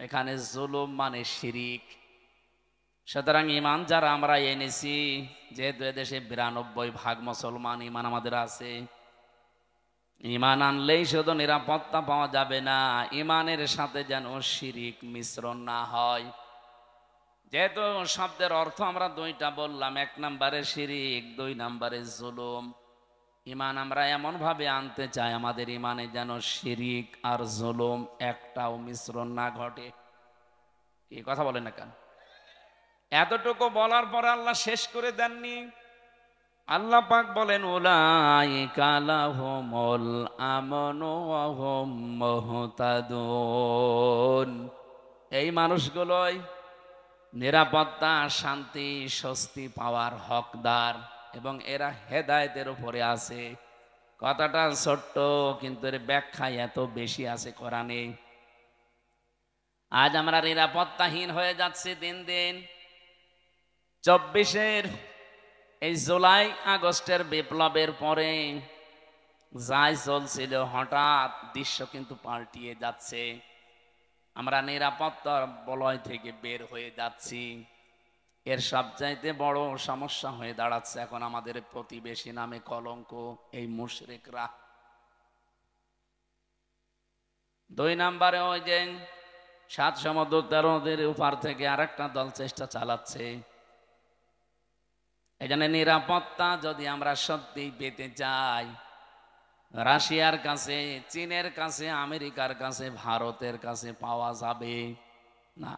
Speaker 1: এখানে জুলুম মানে শিরিক। সুতরাং ঈমান যারা আমরা এনেছি, যেহেতু এদেশে 92% মুসলমান ঈমান আমাদের আছে, ঈমান আনলেই শুধু নিরাপত্তা পাওয়া যাবে না, ঈমানের সাথে যেন শিরিক মিশ্রণ না হয়। যেহেতু শব্দের অর্থ আমরা 2টা বললাম, 1 নম্বরে শিরিক, 2 নম্বরে জুলুম। ঈমান আমরা এমন ভাবে আনতে চাই আমাদের ঈমানে যেন শিরিক আর জুলুম একটাও মিশ্রণ না ঘটে। কি কথা বলেন না কেন? এতটুকু বলার পরে আল্লাহ শেষ করে দেননি। আল্লাহ পাক বলেন উলাইকা লাহুমুল আমনু ওয়া হুম মুহতাদুন। এই মানুষগুলোই নিরাপত্তা, শান্তি, স্বস্তি পাওয়ার হকদার এবং এরা হেদায়েতের উপরে আছে। কথাটা ছোট্ট, কিন্তু এর ব্যাখ্যা এত বেশি আছে কোরআনে। আজ আমরা নিরাপত্তাহীন হয়ে যাচ্ছি দিন দিন। 24-এর এই জুলাই আগস্টের বিপ্লবের পরে যাই চলছিল, হঠাৎ দৃশ্য কিন্তু পাল্টিয়ে যাচ্ছে। আমরা নিরাপত্তার বলয় থেকে বের হয়ে যাচ্ছি। এর সবচাইতে বড় সমস্যা হয়ে দাঁড়াচ্ছে এখন আমাদের প্রতিবেশী নামে কলঙ্ক, এই মুশরিকরা। 2 নম্বরে ওই যে 7 সমুদ্র 13 নদীর উপার থেকে আরেকটা দল চেষ্টা চালাচ্ছে। এই জন্য নিরাপত্তা যদি আমরা সত্যি পেতে চাই, রাশিয়ার কাছে, চীনের কাছে, আমেরিকার কাছে, ভারতের কাছে পাওয়া যাবে না।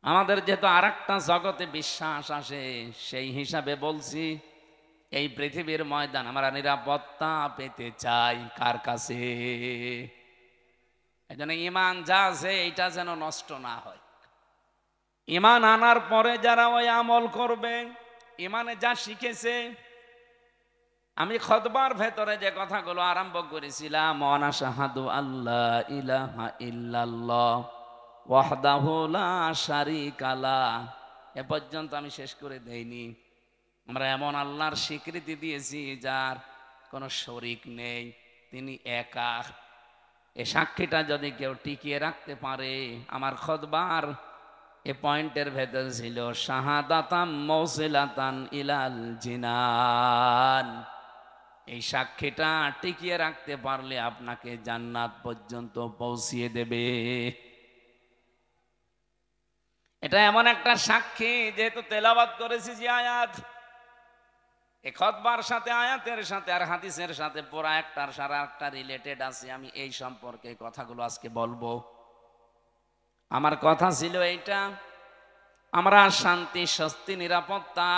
Speaker 1: আমাদের যেহেতু আরেকটা জগতে বিশ্বাস আসে, সেই হিসাবে বলছি, এই পৃথিবীর ময়দান আমরা নিরাপত্তা পেতে চাই কার কাছে? এই জন্য ইমান যা আছে এইটা যেন নষ্ট না হয়। ইমান আনার পরে যারা ওই আমল করবে, ইমানে যা শিখেছে, আমি খুতবার ভেতরে যে কথাগুলো আরম্ভ করেছিলাম, ওয়ানা শাহাদু আল্লাহ ইলাহা ইল্লাল্লাহ ওয়াহদাহু লা শারীকা লাহ, এ পর্যন্ত আমি শেষ করে দেইনি। আমরা এমন আল্লাহর স্বীকৃতি দিয়েছি যার কোনো শরীক নেই, তিনি একা। এই সাক্ষীটা যদি কেউ টিকিয়ে রাখতে পারে, আমার খুতবার এ পয়েন্টের ভেতর ছিল শাহাদাতাম মৌসিলাতান ইলাল জিনান। এই সাক্ষীটা টিকিয়ে রাখতে পারলে আপনাকে জান্নাত পর্যন্ত পৌঁছিয়ে দেবে। এটা এমন একটা সাক্ষী, যেহেতু তেলাওয়াত করেছি যে আয়াত, এই খুতবার সাথে, আয়াতের সাথে আর হাদিসের সাথে পুরা একটার সারা একটা রিলেটেড আছে। আমি এই সম্পর্কে কথাগুলো আজকে বলবো। আমার কথা ছিল এইটা, আমরা শান্তি, স্বস্তি, নিরাপত্তা,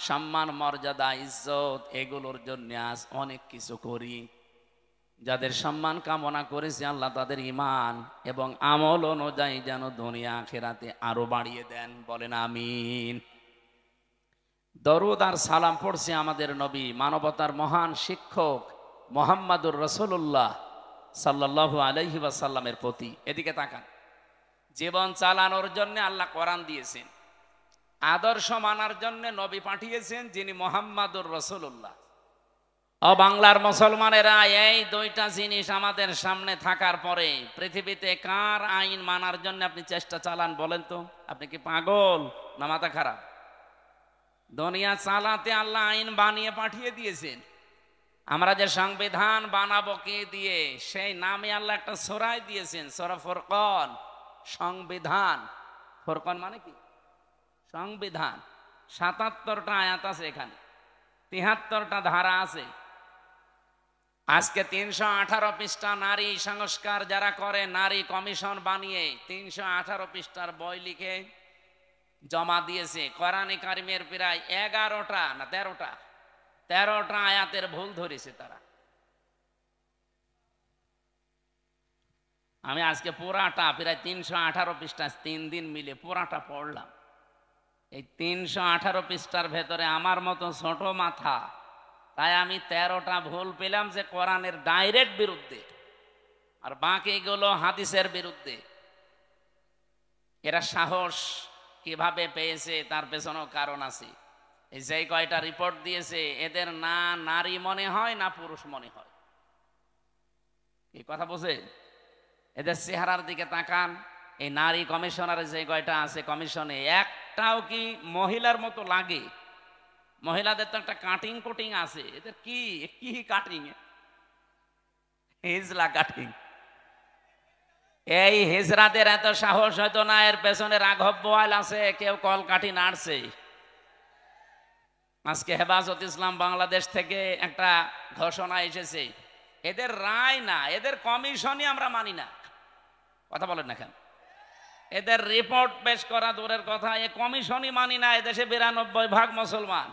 Speaker 1: সম্মান, মর্যাদা, ইজ্জত এগুলোর জন্য আজ অনেক কিছু করি। যাদের সম্মান কামনা করেছে আল্লাহ তাদের ঈমান এবং আমল অনুযায়ী যেন দুনিয়া আখিরাতে আরো বাড়িয়ে দেন, বলেন আমিন। দরুদ আর সালাম পড়ছে আমাদের নবী, মানবতার মহান শিক্ষক মুহাম্মাদুর রাসূলুল্লাহ সাল্লাল্লাহু আলাইহি ওয়াসাল্লামের প্রতি। এদিকে তাকান। জীবন চালানোর জন্য আল্লাহ কোরআন দিয়েছেন, আদর্শ মানার জন্য নবী পাঠিয়েছেন যিনি মুহাম্মাদুর রাসূলুল্লাহ। ও বাংলার মুসলমানেরা, এই 2টা জিনিস আমাদের সামনে থাকার পরে পৃথিবীতে কার আইন মানার জন্য আপনি চেষ্টা চালান বলেন তো? আপনি কি পাগল না মাথা খারাপ? দুনিয়া চালাতে আল্লাহ আইন বানিয়ে পাঠিয়ে দিয়েছেন। আমরা যে সংবিধান বানাবো কে দিয়ে, সেই নামে আল্লাহ একটা সূরা দিয়েছেন, সূরা ফুরকান। সংবিধান, ফুরকান মানে কি? সংবিধান। 77টা আয়াত আছে এখানে, 73টা ধারা আছে। আজকে 318 পৃষ্ঠা নারী সংস্কার যারা করে, নারী কমিশন বানিয়ে 318 পৃষ্ঠার বই লিখে জমা দিয়েছে। কোরআনে কারিমের প্রায় 11টা না 13টা আয়াতের ভুল ধরেছে তারা। আমি আজকে পুরাটা প্রায় 318 পৃষ্ঠা 3 দিন মিলে পুরাটা পড়লাম। এই 318 পৃষ্ঠার ভেতরে আমার মতো ছোট মাথা, তাই আমি 13টা ভুল পেলাম যে কোরআনের ডাইরেক্ট বিরুদ্ধে, আর বাকিগুলো হাদিসের বিরুদ্ধে। এরা সাহস কিভাবে পেয়েছে তার পেছনেও কারণ আছে। এই যে কয়টা রিপোর্ট দিয়েছে, এদের না নারী মনে হয় না পুরুষ মনে হয়। এই কথা বোঝে? এদের চেহারার দিকে তাকান। এই নারী কমিশনার যে কয়টা আছে কমিশনে, একটাও কি মহিলার মতো লাগে? মহিলাদের তো একটা কাটিং কুটিং আছে, এদের কি কি কাটিং? হিজলা কাটিং। এই হিজরাদের এত সাহস হয়তো না, এর পেছনে রাঘব বোয়াল আছে, কেউ কল কাঠি নাড়ছে। আজকে হেফাজত ইসলাম বাংলাদেশ থেকে একটা ঘোষণা এসেছে, এদের রায় না, এদের কমিশনই আমরা মানি না। কথা বলেন না কেন? এদের রিপোর্ট পেশ করা দূরের কথা, এ কমিশনই মানি না। এদেশে 92% মুসলমান।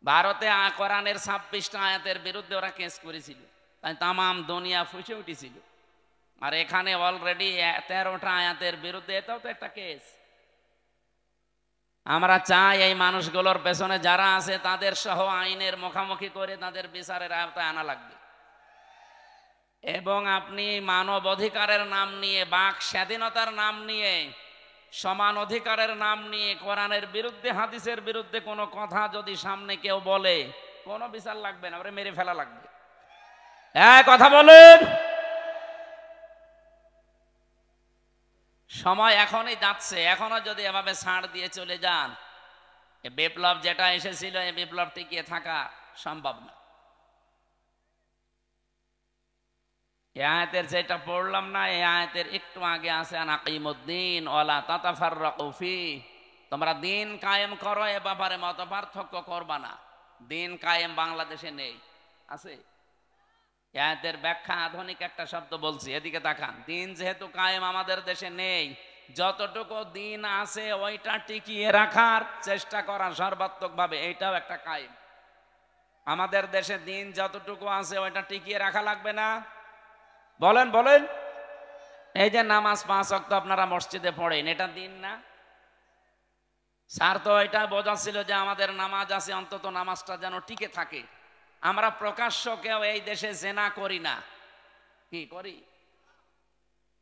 Speaker 1: ভারতে কোরআনের 26টা আয়াতের বিরুদ্ধে ওরা কেস করেছিল, তাই তামাম দুনিয়া ফুসে উঠেছিল। আর এখানে অলরেডি 13টা আয়াতের বিরুদ্ধে, এটাও তো একটা কেস। আমরা চাই এই মানুষগুলোর পেছনে যারা আছে তাদের সহ আইনের মুখোমুখি করে তাদের বিচারের আওতায় আনা লাগবে। এবং আপনি মানব অধিকারের নাম নিয়ে, বাক স্বাধীনতার নাম নিয়ে, সমান অধিকারের নাম নিয়ে কোরআনের বিরুদ্ধে, হাদিসের বিরুদ্ধে কোনো কথা যদি সামনে কেউ বলে, কোনো বিচার লাগবে না, ওরে মেরে ফেলা লাগবে। কথা বলেন। সময় এখনই যাচ্ছে, এখনো যদি এভাবে ছাড় দিয়ে চলে যান, এই বিপ্লব যেটা এসেছিল, এই বিপ্লব টিকিয়ে থাকা সম্ভব না। এই আয়াতের যেটা পড়লাম না, এই আয়াতের একটু আগে আছে আনাকিমুদ্দিন ওয়ালা তাতাফাররাকু ফি, তোমরা দিন কায়েম করো, এ ব্যাপারে মত পার্থক্য করবা না। দিন কায়েম বাংলাদেশে নেই, আছে? এই আয়াতের ব্যাখ্যা আধুনিক একটা শব্দ বলছি, এদিকে তাকান। দিন যেহেতু কায়েম আমাদের দেশে নেই, যতটুকু দিন আছে ওইটা টিকিয়ে রাখার চেষ্টা করা সর্বাত্মকভাবে, এইটাও একটা কায়েম। আমাদের দেশে দিন যতটুকু আছে ওইটা টিকিয়ে রাখা লাগবে না? বলেন বলেন। এই যে নামাজ 5 ওয়াক্ত আপনারা মসজিদে পড়েন, এটা দিন না? স্যার তো এটা বোঝাচ্ছিল যে আমাদের নামাজ আছে, অন্তত নামাজটা যেন টিকে থাকে। আমরা প্রকাশ্য কেউ এই দেশে জেনা করি না, কি করি?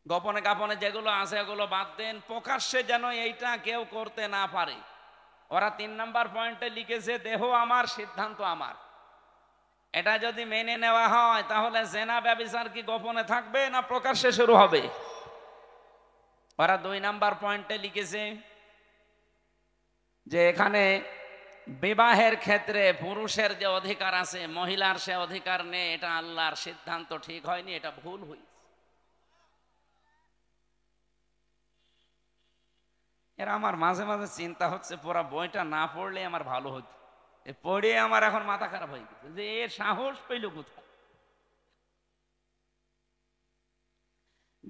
Speaker 1: গোপনে গোপনে যেগুলো আছে এগুলো বাদ দেন, প্রকাশ্যে যেন এইটা কেউ করতে না পারে। ওরা 3 নম্বর পয়েন্টে লিখেছে, দেহ আমার, সিদ্ধান্ত আমার। এটা যদি মেনে নেওয়া হয় তাহলে জেনা ব্যভিচার কি গোপনে থাকবে না প্রকাশ্যে শুরু হবে? ওরা 2 নম্বর পয়েন্টে লিখেছে যে এখানে বিবাহের ক্ষেত্রে পুরুষের যে অধিকার আছে, মহিলার সে অধিকার নেই। এটা আল্লাহর সিদ্ধান্ত ঠিক হয়নি, এটা ভুল হয়েছে। এরা আমার মাঝে মাঝে চিন্তা হচ্ছে, পুরো বইটা না পড়লে আমার ভালো হতো। পড়ে আমার এখন মাথা খারাপ হয়ে গেছে যে এর সাহস পেল কোথায়।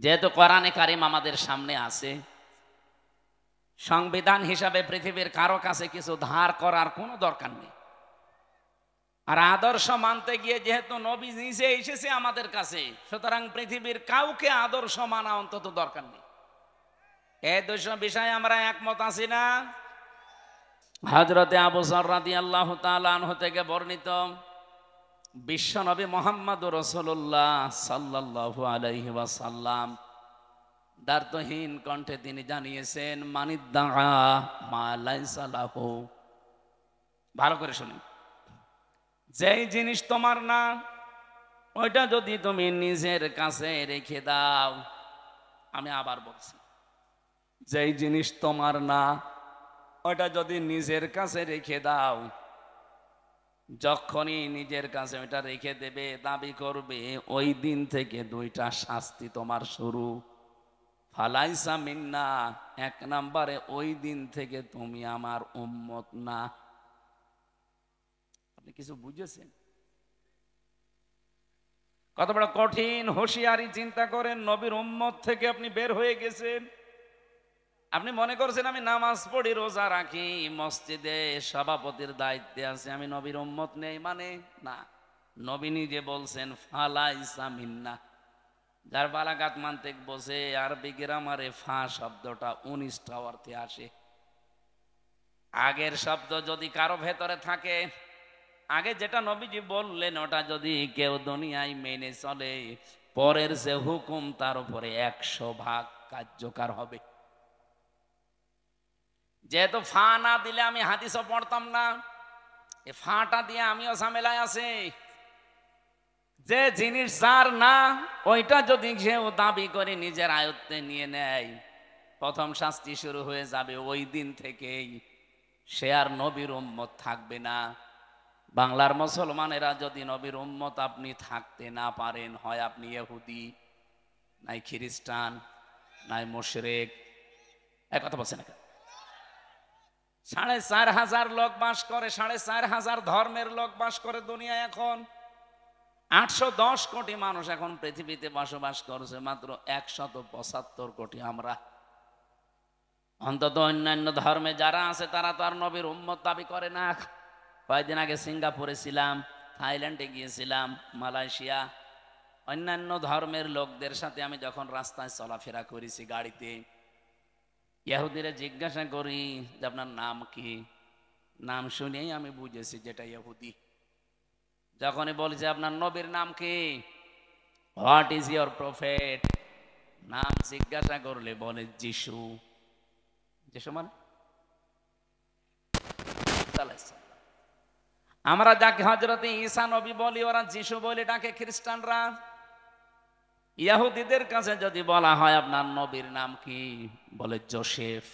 Speaker 1: যেহেতু কোরআনে কারিম আমাদের সামনে আছে, সংবিধান হিসাবে পৃথিবীর কারো কাছে কিছু ধার করার কোনো দরকার নেই। আর আদর্শ মানতে গিয়ে যেহেতু নবী নিজে এসেছে আমাদের কাছে, সুতরাং পৃথিবীর কাউকে আদর্শ মানা অন্তত দরকার নেই। এই 2 বিষয়ে আমরা একমত আছি না? হযরতে আবু যর রাদিয়াল্লাহু তাআলা আনহু থেকে বর্ণিত, বিশ্ব নবী মুহাম্মদুর রাসূলুল্লাহ সাল্লাল্লাহু আলাইহি ওয়াসাল্লাম দার্থহীন কণ্ঠে তিনি জানিয়েছেন, মানিদ্দাআ মা লাইসা লাহু। ভালো করে শুনুন, যেই জিনিস তোমার না ওইটা যদি তুমি নিজের কাছে রেখে দাও, আমি আবার বলছি, যেই জিনিস তোমার না ওইটা যদি নিজের কাছে রেখে দাও, যখনই নিজের কাছে ওইটা রেখে দেবে, দাবি করবে, ওই দিন থেকে 2টা শাস্তি তোমার শুরু। ফালাইসা মিন্না, 1 নম্বরে ওই দিন থেকে তুমি আমার উম্মত না। আপনি কিছু বুঝেছেন? কত বড় কঠিন হুঁশিয়ারি চিন্তা করেন। নবীর উম্মত থেকে আপনি বের হয়ে গেছেন। আপনি মনে করছেন আমি নামাজ পড়ি, রোজা রাখি, মসজিদে সভাপতির দায়িত্বে আছে, আমি নবীর উম্মত নেই মানে? না, নবী নিজে বলছেন ফালাইসা মিন্না। যার বালাগাত মানতেক বসে আরবি গ্রামারে ফা শব্দটা 19টা অর্থে আসে। আগের শব্দ যদি কারো ভেতরে থাকে, আগে যেটা নবীজি বললেন ওটা যদি কেউ দুনিয়ায় মেনে চলে, পরের যে হুকুম তার উপরে 100 ভাগ কার্যকর হবে। যেহেতু ফা না দিলে আমি হাদিসও পড়তাম না, এই ফাটা দিয়ে আমিও ঝামেলায় আছি। যে জিনিস যার না ওইটা যদি কেউ দাবি করে নিজের আয়ত্তে নিয়ে নেয়, প্রথম শাস্তি শুরু হয়ে যাবে ওই দিন থেকেই। সে আর নবীর উম্মত থাকবে না। বাংলার মুসলমানেরা যদি নবীর উম্মত আপনি থাকতে না পারেন, হয় আপনি ইহুদি, নাই খ্রিস্টান, নাই মুশরিক। এক কথা বলছেন না? 4,500 লোক বাস করে, 4,500 ধর্মের লোক বাস করে দুনিয়ায়। এখন 810 কোটি মানুষ এখন পৃথিবীতে বসবাস করছে, মাত্র 175 কোটি আমরা। অন্তত অন্যান্য ধর্মে যারা আছে তারা তো আর নবীর উম্মত দাবি করে না। কয়েকদিন আগে সিঙ্গাপুরে ছিলাম, থাইল্যান্ডে গিয়েছিলাম, মালয়েশিয়া, অন্যান্য ধর্মের লোকদের সাথে আমি যখন রাস্তায় চলাফেরা করেছি গাড়িতে, ইহুদিরা জিজ্ঞাসা করি যে আপনার নাম কি? নাম শুনেই আমি বুঝেছি যেটা ইহুদি। যখনই বলছে আপনার নবীর নাম কি, হোয়াট ইজ ইয়োর প্রফেট, নাম জিজ্ঞাসা করলে বলে যিশু। যিশু মানে আমরা যাকে হযরত ঈসা নবী বলি, ওরা যিশু বলে ডাকে খ্রিস্টানরা। ইহুদিদের কাছে যদি বলা হয় আপনার নবীর নাম কি, বলে যোসেফ।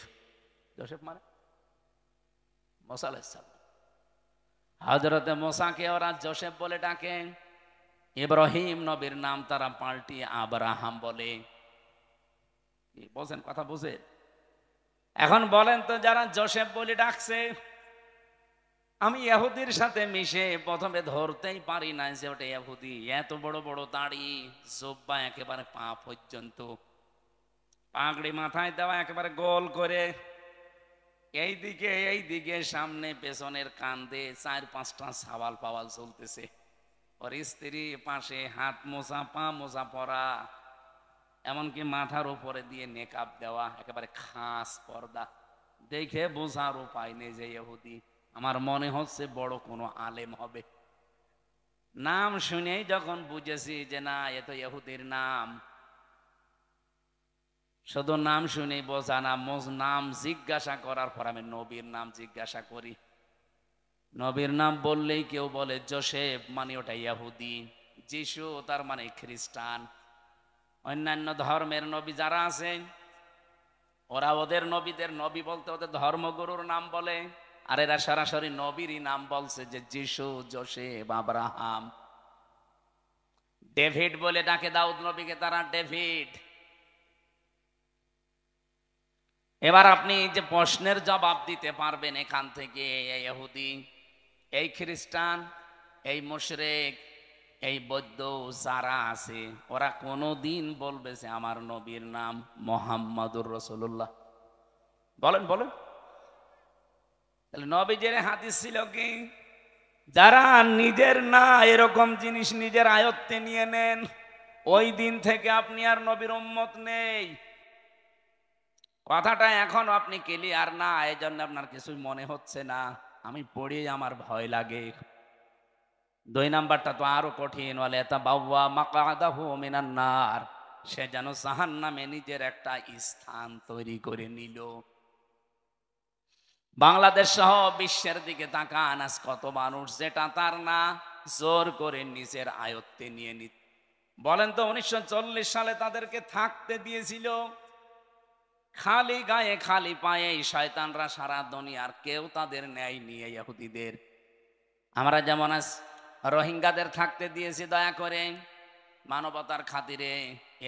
Speaker 1: যোসেফ মানে মুসা আলাইহিস সালাম। হযরতে মুসাকে ওরা যোসেফ বলে ডাকে। ইব্রাহিম নবীর নাম তারা পাল্টিয়ে আব্রাহাম বলে। বলছেন কথা বুঝে? এখন বলেন তো, যারা যোসেফ বলে ডাকছে, আমি ইহুদির সাথে মিশে প্রথমে ধরতেই পারি না যে ওটা ইহুদি। এত বড় বড় দাড়ি, জুব্বা একেবারে পা পর্যন্ত, পাগড়ি মাথায় দেওয়া একেবারে গোল করে, এইদিকে সামনে পেছনের কান্দে 4-5টা সাওয়াল পাওয়াল চলতেছে। ওর স্ত্রী পাশে, হাত মোছা পা মোছা পরা, এমনকি মাথার উপরে দিয়ে নেকাব দেওয়া, একেবারে খাস পর্দা। দেখে বোঝার উপায় নেই যে ইহুদি। আমার মনে হচ্ছে বড় কোনো আলেম হবে। নাম শুনেই যখন বুঝেছি যে না, এ তো ইহুদির নাম। শুধু নাম শুনেই বোঝা না, নাম জিজ্ঞাসা করার পর আমি নবীর নাম জিজ্ঞাসা করি। নবীর নাম বললেই কেউ বলে যোসেফ, মানে ওটা ইহুদি। যিশু তার মানে খ্রিস্টান। অন্যান্য ধর্মের নবী যারা আছেন, ওরা ওদের নবীদের নবী বলতে ওদের ধর্মগুরুর নাম বলে, আর এরা সরাসরি নবীরই নাম বলছে, যে যিশু, যোসেফ, আব্রাহাম। ডেভিড বলে ডাকে দাউদ নবীকে তারা, ডেভিড। এবার আপনি যে প্রশ্নের জবাব দিতে পারবেন এখান থেকে, এই ইহুদি, এই খ্রিস্টান, এই মুশরিক, এই বৌদ্ধ যারা আছে, ওরা কোনোদিন বলবে যে আমার নবীর নাম মুহাম্মাদুর রাসূলুল্লাহ? বলেন বলেন। তাহলে নবীজির হাদিস ছিল কি, যারা নিজের না এরকম জিনিস নিজের আয়ত্তে নিয়ে নেন, ওই দিন থেকে আপনি আর নবীর উম্মত নেই। কথাটা এখন আপনি ক্লিয়ার না, এই জন্য আপনার কিছুই মনে হচ্ছে না। আমি পড়ি আমার ভয় লাগে। 2 নাম্বারটা তো আরো কঠিন, ওয়ালা তাবাওয়া মাকআদাহু মিনান নার, সে যেন জাহান্নামে নিজের একটা স্থান তৈরি করে নিল। বাংলাদেশ সহ বিশ্বের দিকে তাকান, আজ কত মানুষ যেটা তার না জোর করে নিজের আয়ত্তে নিয়ে নিত। বলেন তো, 1940 সালে তাদেরকে থাকতে দিয়েছিল খালি গায়ে খালি পায়ে। শয়তানরা সারা দুনিয়ার কেউ তাদের ন্যায় নিয়ে ইহুদিদের। আমরা যেমন আজ রোহিঙ্গাদের থাকতে দিয়েছি দয়া করে মানবতার খাতিরে,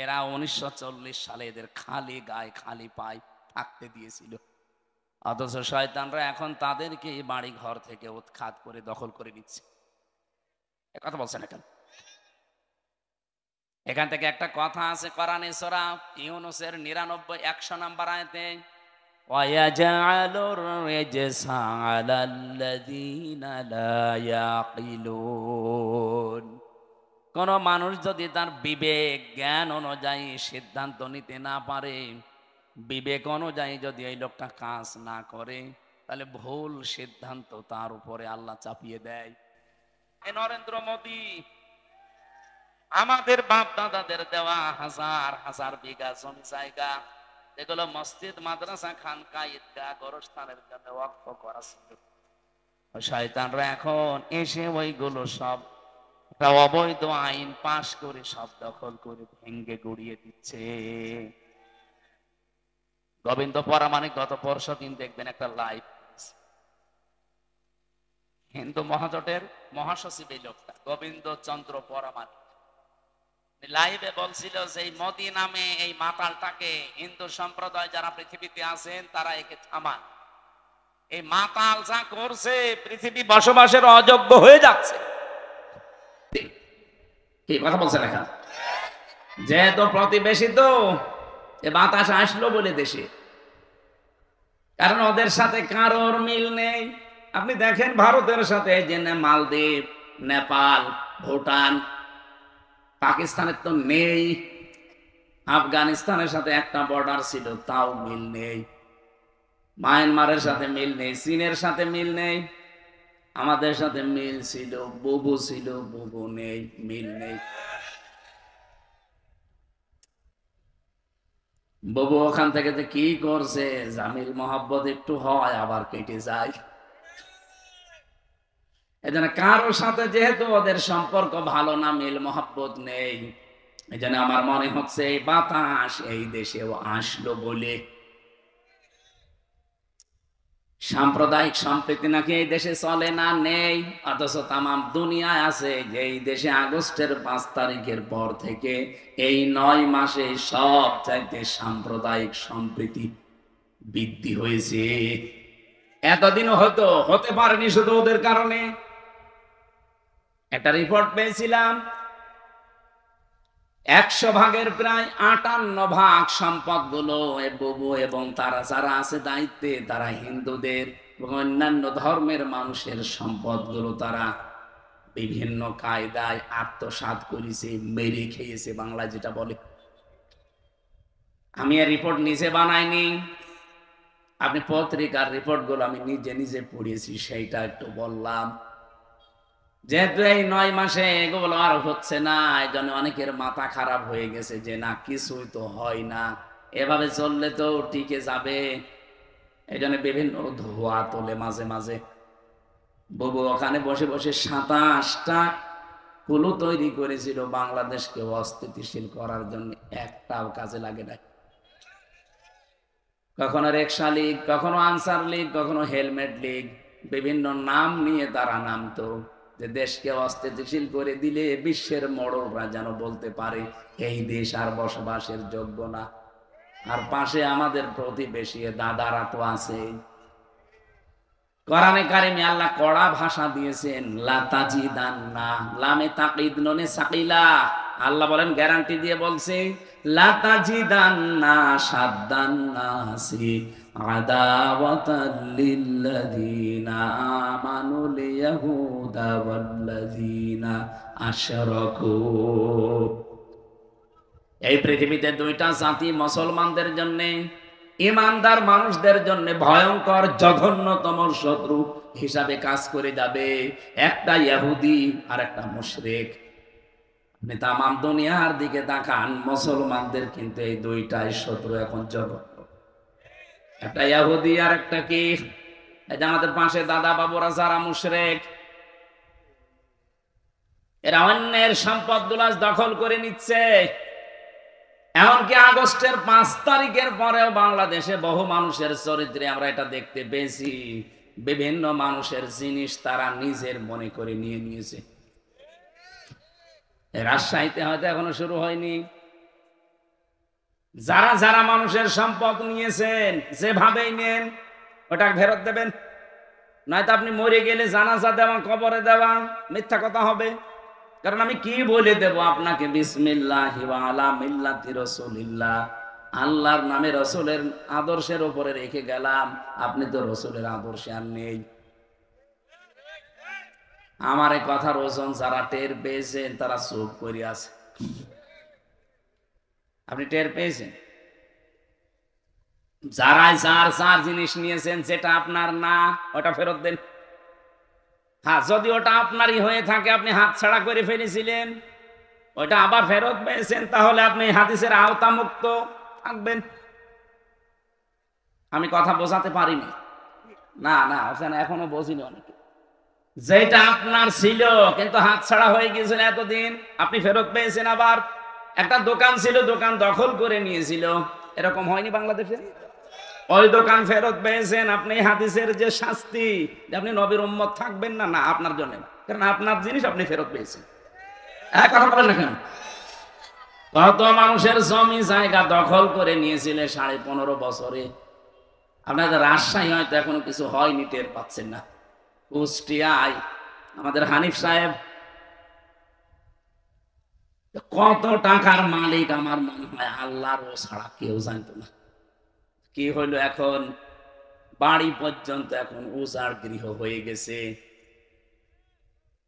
Speaker 1: এরা 1940 সালে এদের খালি গায়ে খালি পায়ে থাকতে দিয়েছিল। অথচ শয়তানরা এখন তাদেরকে বাড়ি ঘর থেকে উৎখাত করে দখল করে নিচ্ছে। কথা বলছেন এখন? এখান থেকে একটা কথা আছে কোরআনে সূরা ইউনূসের 99-100 নম্বর আয়াতে, ওয়ায়াজআলুর রিজসা আলাল্লাযীনা লা ইয়াকিলুন। কোন মানুষ যদি তার বিবেক জ্ঞান অনুযায়ী সিদ্ধান্ত নিতে না পারে, বিবেক অনুযায়ী যদি এই লোকটা কাজ না করে, তাহলে ভুল সিদ্ধান্ত তার উপরে আল্লাহ চাপিয়ে দেয়। এই নরেন্দ্র মোদী আমাদের বাপ দাদাদের দেওয়া হাজার হাজার বিঘা জমি জায়গা, যেগুলো মসজিদ, মাদ্রাসা, খানকা, ঈদগাহ, গোরস্থানের জন্য ওয়াকফ করা ছিল, শয়তানরা এখন এসে ওইগুলো সব একটা অবৈধ আইন পাশ করে সব দখল করে ভেঙ্গে গুড়িয়ে দিচ্ছে। গোবিন্দ পরামানিক গত পরশু দিন দেখবেন একটা লাইভ, হিন্দু মহাজোটের মহাসচিব এই লোকটা গোবিন্দ চন্দ্র পরামানিক লাইভে বলছিল যে এই মোদী নামে এই মাতালটাকে হিন্দু সম্প্রদায় যারা পৃথিবীতে আছেন তারা একে থামান। এই মাতাল যা করছে পৃথিবী বসবাসের অযোগ্য হয়ে যাচ্ছে। কি কথা বলছেন এখন? যেহেতু প্রতিবেশী তো এ বাতাস আসলো বলে দেশে, কারণ ওদের সাথে কারোর মিল নেই। আপনি দেখেন ভারতের সাথে যে মালদ্বীপ, নেপাল, ভুটান, পাকিস্তানের তো নেই। আফগানিস্তানের সাথে একটা বর্ডার ছিল, তাও মিল নেই। মায়ানমারের সাথে মিল নেই, চীনের সাথে মিল নেই। আমাদের সাথে মিল ছিল, বুবু ছিল, বুবু নেই, মিল নেই। বুবু ওখান থেকে যে কি করছে, জামিল মোহাব্বত একটু হয় আবার কেটে যায়। এজন্য কারোর সাথে যেহেতু ওদের সম্পর্ক ভালো না, মিল মোহাব্বত নেই, এই জন্য আমার মনে হচ্ছে এই বাতাস এই দেশেও আসলো বলে। সাম্প্রদায়িক সম্প্রীতি নাকি এই দেশে চলে না, নেই। অথচ তামাম দুনিয়ায় আছে যে এই দেশে আগস্টের 5 তারিখের পর থেকে এই 9 মাসে সব চাইতে সাম্প্রদায়িক সম্প্রীতি বৃদ্ধি হয়েছে। এতদিনও হয়তো হতে পারেনি শুধু ওদের কারণে। একটা রিপোর্ট পেয়েছিলাম, 100 ভাগের প্রায় 58 ভাগ সম্পদ গুলো বুবু এবং তারা যারা আছে দায়িত্বে, তারা হিন্দুদের এবং অন্যান্য ধর্মের মানুষের সম্পদ গুলো তারা বিভিন্ন কায়দায় আত্মসাৎ করেছে, মেরে খেয়েছে, বাংলা যেটা বলে। আমি এই রিপোর্ট নিজে বানাইনি, আপনি পত্রিকার রিপোর্ট গুলো আমি নিজে নিজে পড়িয়েছি, সেইটা একটু বললাম। যেহেতু এই 9 মাসে এগুলো আর হচ্ছে না, এই জন্য অনেকের মাথা খারাপ হয়ে গেছে যে না, কিছুই তো হয় না, এভাবে চললে তো টিকে যাবে। এই জন্য বিভিন্ন ধোয়া তোলে মাঝে মাঝে। বুবু ওখানে বসে বসে 27টা কুলু তৈরি করেছিল বাংলাদেশকে অস্থিতিশীল করার জন্য, একটাও কাজে লাগে না। কখনো রিকশা লীগ, কখনো আনসার লীগ, কখনো হেলমেট লীগ, বিভিন্ন নাম নিয়ে তারা নামতো যে দেশকে অস্থিতিশীল করে দিলে বিশ্বের মোড়লরা যেন বলতে পারে এই দেশ আর বসবাসের যোগ্য না। আর পাশে আমাদের প্রতিবেশী দাদারা তো আছে। কোরআনে কারিমে আল্লাহ কড়া ভাষা দিয়েছেন, লা তাজিদান্না, লামে তাকিদ নুনে সাকিলা। আল্লাহ বলেন, গ্যারান্টি দিয়ে বলছে, লা তাজিদান্না সাদ্দান্নাসি আদাওয়াতাল লিল্লাযিনা আমানুল ইয়াহুদা ওয়াল্লাযিনা আশরাকু। এই পৃথিবীতে দুইটা জাতি মুসলমানদের জন্য, ইমানদার মানুষদের জন্য ভয়ঙ্কর জঘন্যতম শত্রু হিসাবে কাজ করে যাবে। একটা ইহুদি আর একটা মুশরিক। আপনি তামাম দুনিয়ার দিকে তাকান, মুসলমানদের কিন্তু এই দুইটাই শত্রু এখন জঘন্য। একটা ইহুদি আর একটা কি, এই যে আমাদের পাশে দাদা বাবুরা যারা মুশরিক, এরা অন্যের সম্পদগুলো দখল করে নিচ্ছে। এমনকি আগস্টের 5 তারিখের পরেও বাংলাদেশে বহু মানুষের চরিত্রে আমরা এটা দেখতে পেয়েছি, বিভিন্ন মানুষের জিনিস তারা নিজের মনে করে নিয়ে নিয়েছে। রাজশাহীতে হয়তো এখনো শুরু হয়নি। যারা যারা মানুষের সম্পদ নিয়েছেন, যেভাবেই নেন ওটা ফেরত দেবেন, নয়তো আপনি মরে গেলে জানাজা দেওয়া, কবরে দেওয়া মিথ্যা কথা হবে। কারণ আমি কি বলে দেব আপনাকে, বিসমিল্লাহি ওয়া আলা মিল্লাতি রাসূলিল্লাহ, আল্লাহর নামে রসুলের আদর্শের উপরে রেখে গেলাম, আপনি তো রসুলের আদর্শে আর নেই। আমার এই কথার ওজন যারা টের পেয়েছেন তারা চুপ করে আছে। আপনি টের পেয়েছেন? যারা যার যার জিনিস নিয়েছেন, যেটা আপনার না ওটা ফেরত দেন। হ্যাঁ, যদি ওটা আপনারই হয়ে থাকে, আপনি হাত ছাড়া করে ফেলেছিলেন, ওটা আবার ফেরত পেয়েছেন, তাহলে আপনি হাদিসের আওতা মুক্ত থাকবেন। আমি কথা বোঝাতে পারিনি? না না, ওখানে এখনো বুঝিনি অনেকে। যেটা আপনার ছিল কিন্তু হাত ছাড়া হয়ে গিয়েছিল এতদিন, আপনি ফেরত পেয়েছেন। আবার একটা দোকান ছিল, দোকান দখল করে নিয়েছিল, এরকম হয়নি বাংলাদেশে? ওই দোকান ফেরত পেয়েছেন, আপনি হাদিসের যে শাস্তি, আপনি নবীর উম্মত থাকবেন না, না আপনার জন্য না, কারণ আপনার জিনিস আপনি ফেরত পেয়েছেন। কথা বলেন না কেন? কত মানুষের জমি জায়গা দখল করে নিয়েছিল 15.5 বছরে। আপনাদের রাজশাহী হয়তো এখনো কিছু হয়নি, টের পাচ্ছেন না। কুষ্টিয়ায় আমাদের হানিফ সাহেব কত টাকার মালিক, আমার মনে হয় আল্লাহর ছাড়া কেউ জানতো না। কি হইল এখন? বাড়ি পর্যন্ত এখন উজাড় গৃহ হয়ে গেছে।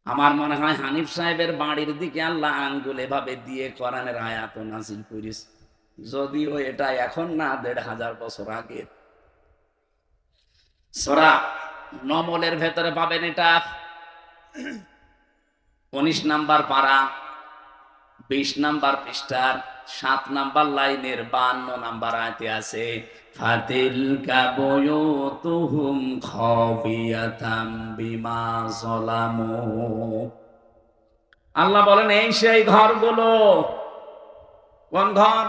Speaker 1: আমার মনে হয় হানিফ সাহেবের বাড়ির দিকে আল্লাহ আঙ্গুল এভাবে দিয়ে কোরআনের আয়াত নাযিল করেছে, যদিও এটা এখন না, ১৫০০ বছর আগে। সূরা নমলের ভেতরে পাবেন এটা, ১৯ নাম্বার পারা, ২০ নাম্বার পৃষ্ঠার ৭ নাম্বার লাইনের ৫২ নাম্বার আয়াতে আছে, ফাতিলকা বুয়ুতুহুম খাবিয়াতাম বিমা যালামু। আল্লাহ বলেন এই সেই ঘরগুলো। কোন ঘর?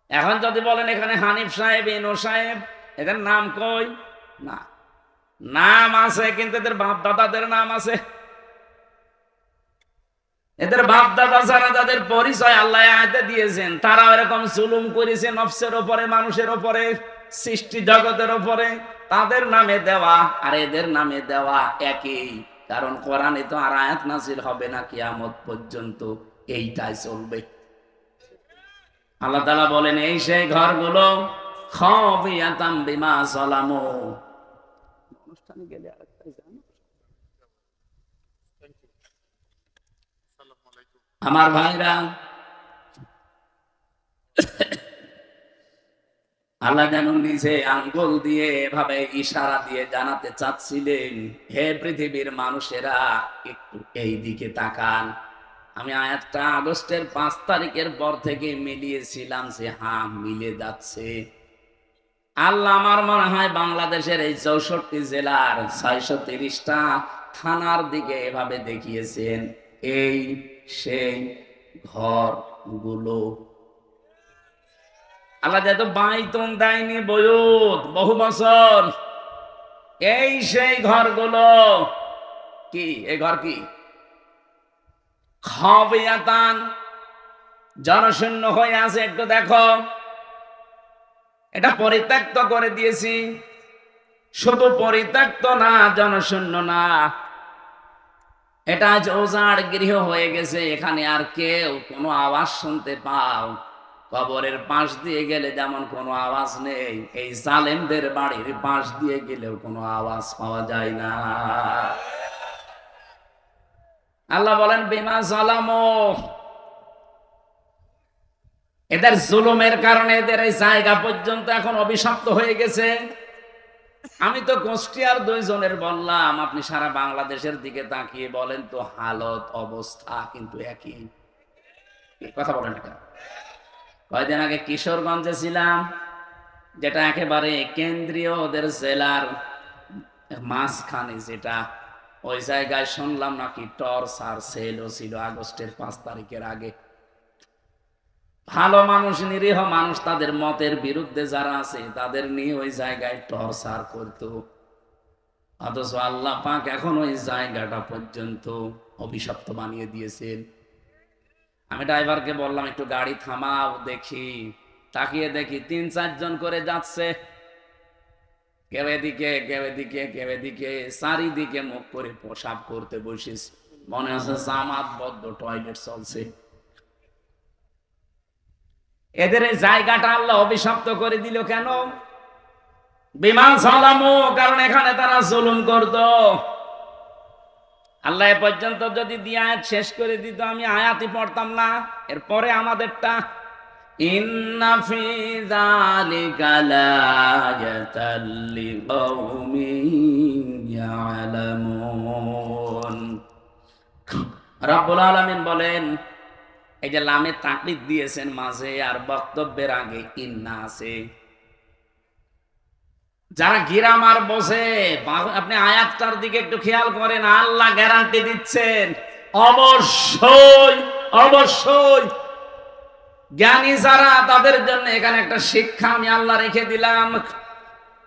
Speaker 1: এখন যদি বলেন এখানে হানিফ সাহেব, ইনু সাহেব, এদের নাম কই? না, নাম আছে, কিন্তু এদের বাপ দাদাদের নাম আছে। এদের বাপ দাদা যারা, যাদের পরিচয় আল্লাহ আয়াতে দিয়েছেন, তারা এরকম জুলুম করেছে নফসের উপরে, মানুষের উপরে, সৃষ্টি জগতের উপরে, তাদের নামে দেওয়া আর এদের নামে দেওয়া একই। কারণ কোরআনে তো আর আয়াত নাযিল হবে না কিয়ামত পর্যন্ত, এইটাই চলবে। আল্লাহ তাআলা বলেন এই সেই ঘরগুলো, খাবিয়াতাম বিমা যালামু। অনুষ্ঠানে গেলে আরেকটাই জানো, আমার ভাইরা, আল্লাহ যেন নিজে আঙ্গুল দিয়ে এভাবে ইশারা দিয়ে জানাতে চাচ্ছিলেন, হে পৃথিবীর মানুষেরা, একটু এই দিকে তাকান। আমি আয়াতটা আগস্টের ৫ তারিখের পর থেকে মিলিয়েছিলাম যে হ্যাঁ মিলে যাচ্ছে। আল্লাহ আমার মনে হয় বাংলাদেশের এই ৬৪ জেলার ৬৩০টা থানার দিকে এভাবে দেখিয়েছেন, এই সেই ঘরগুলো। আল্লাহ যেহেতু বাইতুন দেয়নি বয়ুত বহু বছর, এই সেই ঘরগুলো। কি এই ঘর? কি খাবিয়াতান, জনশূন্য হয়ে আছে। একটু দেখো, এটা পরিত্যক্ত করে দিয়েছি। শুধু পরিত্যক্ত না, জনশূন্য না, এটা আজ উজাড় গৃহ হয়ে গেছে। এখানে আর কেউ কোনো আওয়াজ শুনতে পাও? কবরের পাশ দিয়ে গেলে যেমন কোনো আওয়াজ নেই, এই জালেমদের বাড়ির পাশ দিয়ে গেলেও কোনো আওয়াজ পাওয়া যায় না। আল্লাহ বলেন বিমা যালামু, এদের জুলুমের কারণে এদের এই জায়গা পর্যন্ত এখন অভিশপ্ত হয়ে গেছে। আমি তো কুষ্টিয়ার ২ জনের বললাম, আপনি সারা বাংলাদেশের দিকে তাকিয়ে বলেন তো, হালত অবস্থা কিন্তু একই। কথা বলেন না কেন? কয়দিন আগে কিশোরগঞ্জে ছিলাম, যেটা একেবারে কেন্দ্রীয় ওদের জেলার মাঝখানে, যেটা ওই জায়গায় শুনলাম নাকি টর্চার সেলও ছিল আগস্টের ৫ তারিখের আগে। ভালো মানুষ, নিরীহ মানুষ, তাদের মতের বিরুদ্ধে যারা আছে তাদের নিয়ে ওই জায়গায় টর্চার করত। অথচ আল্লাহ পাক এখন ওই জায়গাটা পর্যন্ত অভিশপ্ত বানিয়ে দিয়েছেন। আমি ড্রাইভারকে বললাম একটু গাড়ি থামাও, দেখি। তাকিয়ে দেখি ৩-৪ জন করে যাচ্ছে, কেউ এদিকে কেউ এদিকে কেউ এদিকে, চারিদিকে মুখ করে প্রসাব করতে বসেছে। মনে হচ্ছে জামাতবদ্ধ টয়লেট চলছে। এদের এই জায়গাটা আল্লাহ অভিশপ্ত করে দিল কেন? বিমা যালামু, কারণ এখানে তারা জুলুম করত। আল্লাহ এ পর্যন্ত যদি দিয়ে আয়াত শেষ করে দিত, আমি আয়াতই পড়তাম না। এরপরে আমাদেরটা, ইন্না ফি যালিকা লায়াতাল লিকাউমিন ইয়ালামুন। রব্বুল আলামিন বলেন, এই যে লামে তাকলিদ দিয়েছেন মাঝে, আর বক্তব্যের আগে ইন্না আছে। যারা গিরামার বসে, আপনি আয়াতটার দিকে একটু খেয়াল করেন, আল্লাহ গ্যারান্টি দিচ্ছেন অবশ্যই অবশ্যই জ্ঞানী যারা, তাদের জন্য এখানে একটা শিক্ষা আমি আল্লাহ রেখে দিলাম।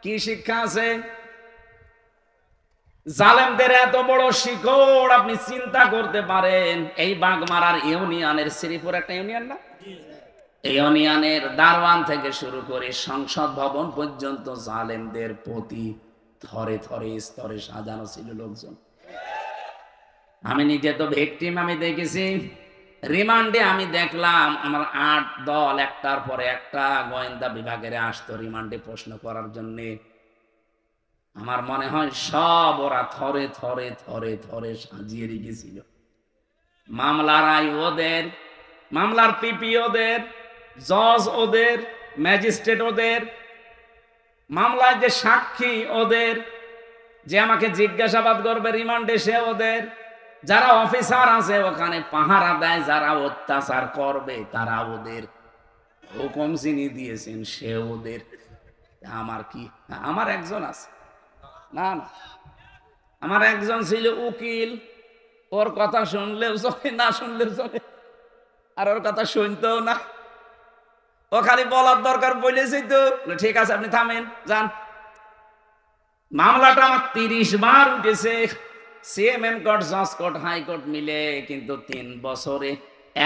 Speaker 1: কি শিক্ষা আছে? জালেমদের এত বড় শিকড় আপনি চিন্তা করতে পারেন? এই বাগমারার ইউনিয়নের, শ্রীপুর একটা ইউনিয়ন না, ইউনিয়নের দারওয়ান থেকে শুরু করে সংসদ ভবন পর্যন্ত জালেমদের প্রতি থরে থরে স্তরে সাজানো ছিল লোকজন। আমি নিজে তো ভিকটিম, আমি দেখেছি। রিমান্ডে আমি দেখলাম আমার ৮ দল একটার পরে একটা গোয়েন্দা বিভাগের আসতো রিমান্ডে প্রশ্ন করার জন্য। আমার মনে হয় সব ওরা থরে থরে থরে থরে সাজিয়ে রেখেছিল। মামলার আই ওদের, মামলার পিপি ওদের, জজ ওদের, ম্যাজিস্ট্রেট ওদের, মামলায় যে সাক্ষী ওদের, যে আমাকে জিজ্ঞাসাবাদ করবে রিমান্ডে সে ওদের, যারা অফিসার আছে ওখানে পাহারা দেয় যারা অত্যাচার করবে তারা ওদের, হুকুম যিনি দিয়েছেন সে ওদের। আমার কি, আমার একজন আছে, না না আমার একজন ছিল উকিল, ওর কথা শুনলেও চলে না শুনলেও চলে, আর ওর কথা শুনতেও না, ও খালি বলার দরকার বলেছি তো ঠিক আছে আপনি থামেন যান। মামলাটা আমার 30 বার উঠেছে, সিএমএম কোর্ট, জজ কোর্ট, হাইকোর্ট মিলে, কিন্তু 3 বছরে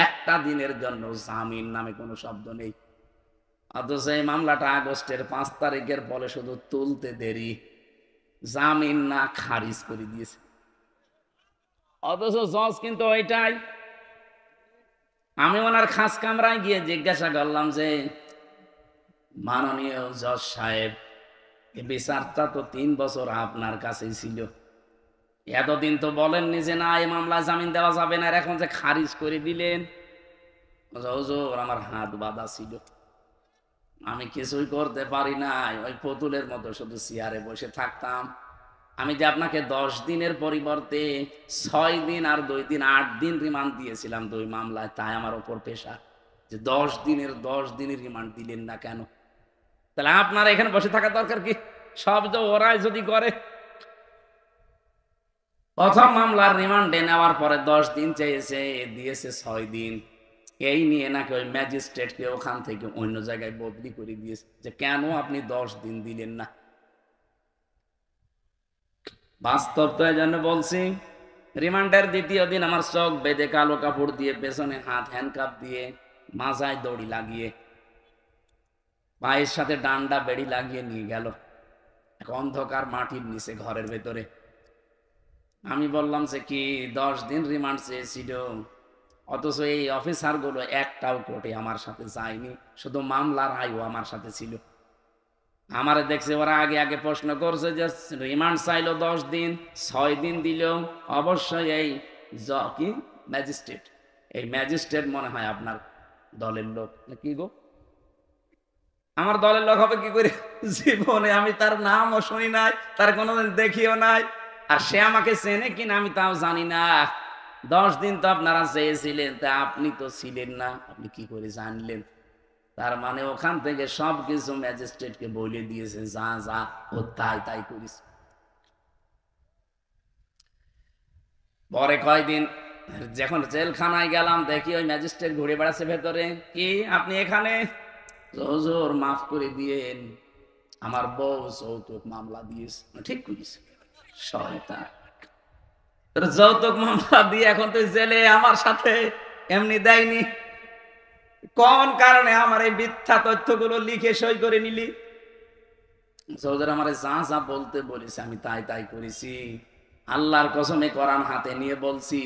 Speaker 1: একটা দিনের জন্য জামিন নামে কোনো শব্দ নেই। অথচ এই মামলাটা আগস্টের 5 তারিখের পরে শুধু তুলতে দেরি, জামিন না খারিজ করে দিয়েছে। অথচ জজ কিন্তু ওইটাই। আমি ওনার খাস কামরায় গিয়ে জিজ্ঞাসা করলাম যে মাননীয় জজ সাহেব, এই বিচারটা তো 3 বছর আপনার কাছেই ছিল, এতদিন তো বলেননি যে না এই মামলায় জামিন দেওয়া যাবে না, আর এখন যে খারিজ করে দিলেন। হুজুর আমার হাত বাঁধা ছিল, আমি কিছুই করতে পারি নাই, ওই পুতুলের মতো শুধু চেয়ারে বসে থাকতাম। আমি যে আপনাকে 10 দিনের পরিবর্তে 6 দিন আর 2 দিন 8 দিন রিমান্ড দিয়েছিলাম 2 মামলায়, তাই আমার ওপর পেশা যে 10 দিনের রিমান্ড দিলেন না কেন? তাহলে আপনারা এখানে বসে থাকা দরকার কি? সব তো ওরাই যদি করে। প্রথম মামলার রিমান্ডে নেওয়ার পরে 10 দিন চেয়েছে, দিয়েছে 6 দিন। এই নিয়ে নাকি ওই ম্যাজিস্ট্রেটকে ওখান থেকে অন্য জায়গায় বদলি করে দিয়েছে যে কেন আপনি 10 দিন দিলেন না। বাস্তব তো এই জন্য বলছি। রিমান্ডের দ্বিতীয় দিন আমার চোখ বেঁধে কালো কাপড় দিয়ে, পেছনে হাত হ্যান্ডকাপ দিয়ে, মাথায় দড়ি লাগিয়ে, পায়ের সাথে ডান্ডা বেড়ি লাগিয়ে নিয়ে গেল এক অন্ধকার মাটির নিচে ঘরের ভেতরে। আমি বললাম যে কি 10 দিন রিমান্ড চেয়েছিল, অথচ এই অফিসার গুলো একটাও কোর্টে আমার সাথে যায়নি, শুধু মামলার আইও আমার সাথে ছিল। আমারে দেখছে ওরা আগে আগে প্রশ্ন করছে যে রিমান্ড চাইলো 10 দিন, 6 দিন দিল, অবশ্যই এই কি ম্যাজিস্ট্রেট, এই ম্যাজিস্ট্রেট মনে হয় আপনার দলের লোক। কি গো, আমার দলের লোক হবে কি করে? জীবনে আমি তার নামও শুনি নাই, তার কোনোদিন দেখিও নাই, আর সে আমাকে চেনে কিনা আমি তাও জানি না। 10 দিন তো আপনারা চেয়েছিলেন, তা আপনি তো ছিলেন না, আপনি কি করে জানলেন? তার মানে ওখান থেকে সবকিছু ম্যাজিস্ট্রেটকে বলে দিয়েছে, যা যা ও তাই তাই করিস। পরে কয়দিন যখন জেলখানায় গেলাম, দেখি ওই ম্যাজিস্ট্রেট ঘুরে বেড়াচ্ছে ভেতরে। কি আপনি এখানে? হুজুর মাফ করে দিয়েন, আমার বউ যৌতুক মামলা দিয়েছে। ঠিক করিস, শয়তান, যৌতুক মামলা দিয়ে এখন তুই জেলে, আমার সাথে এমনি দেয়নি, কোন কারণে আমার এই মিথ্যা তথ্যগুলো লিখে সই করে নিলি? সৌদের আমার যা যা বলতে বলেছে আমি তাই তাই করেছি। আল্লাহর কসমে কোরআন হাতে নিয়ে বলছি,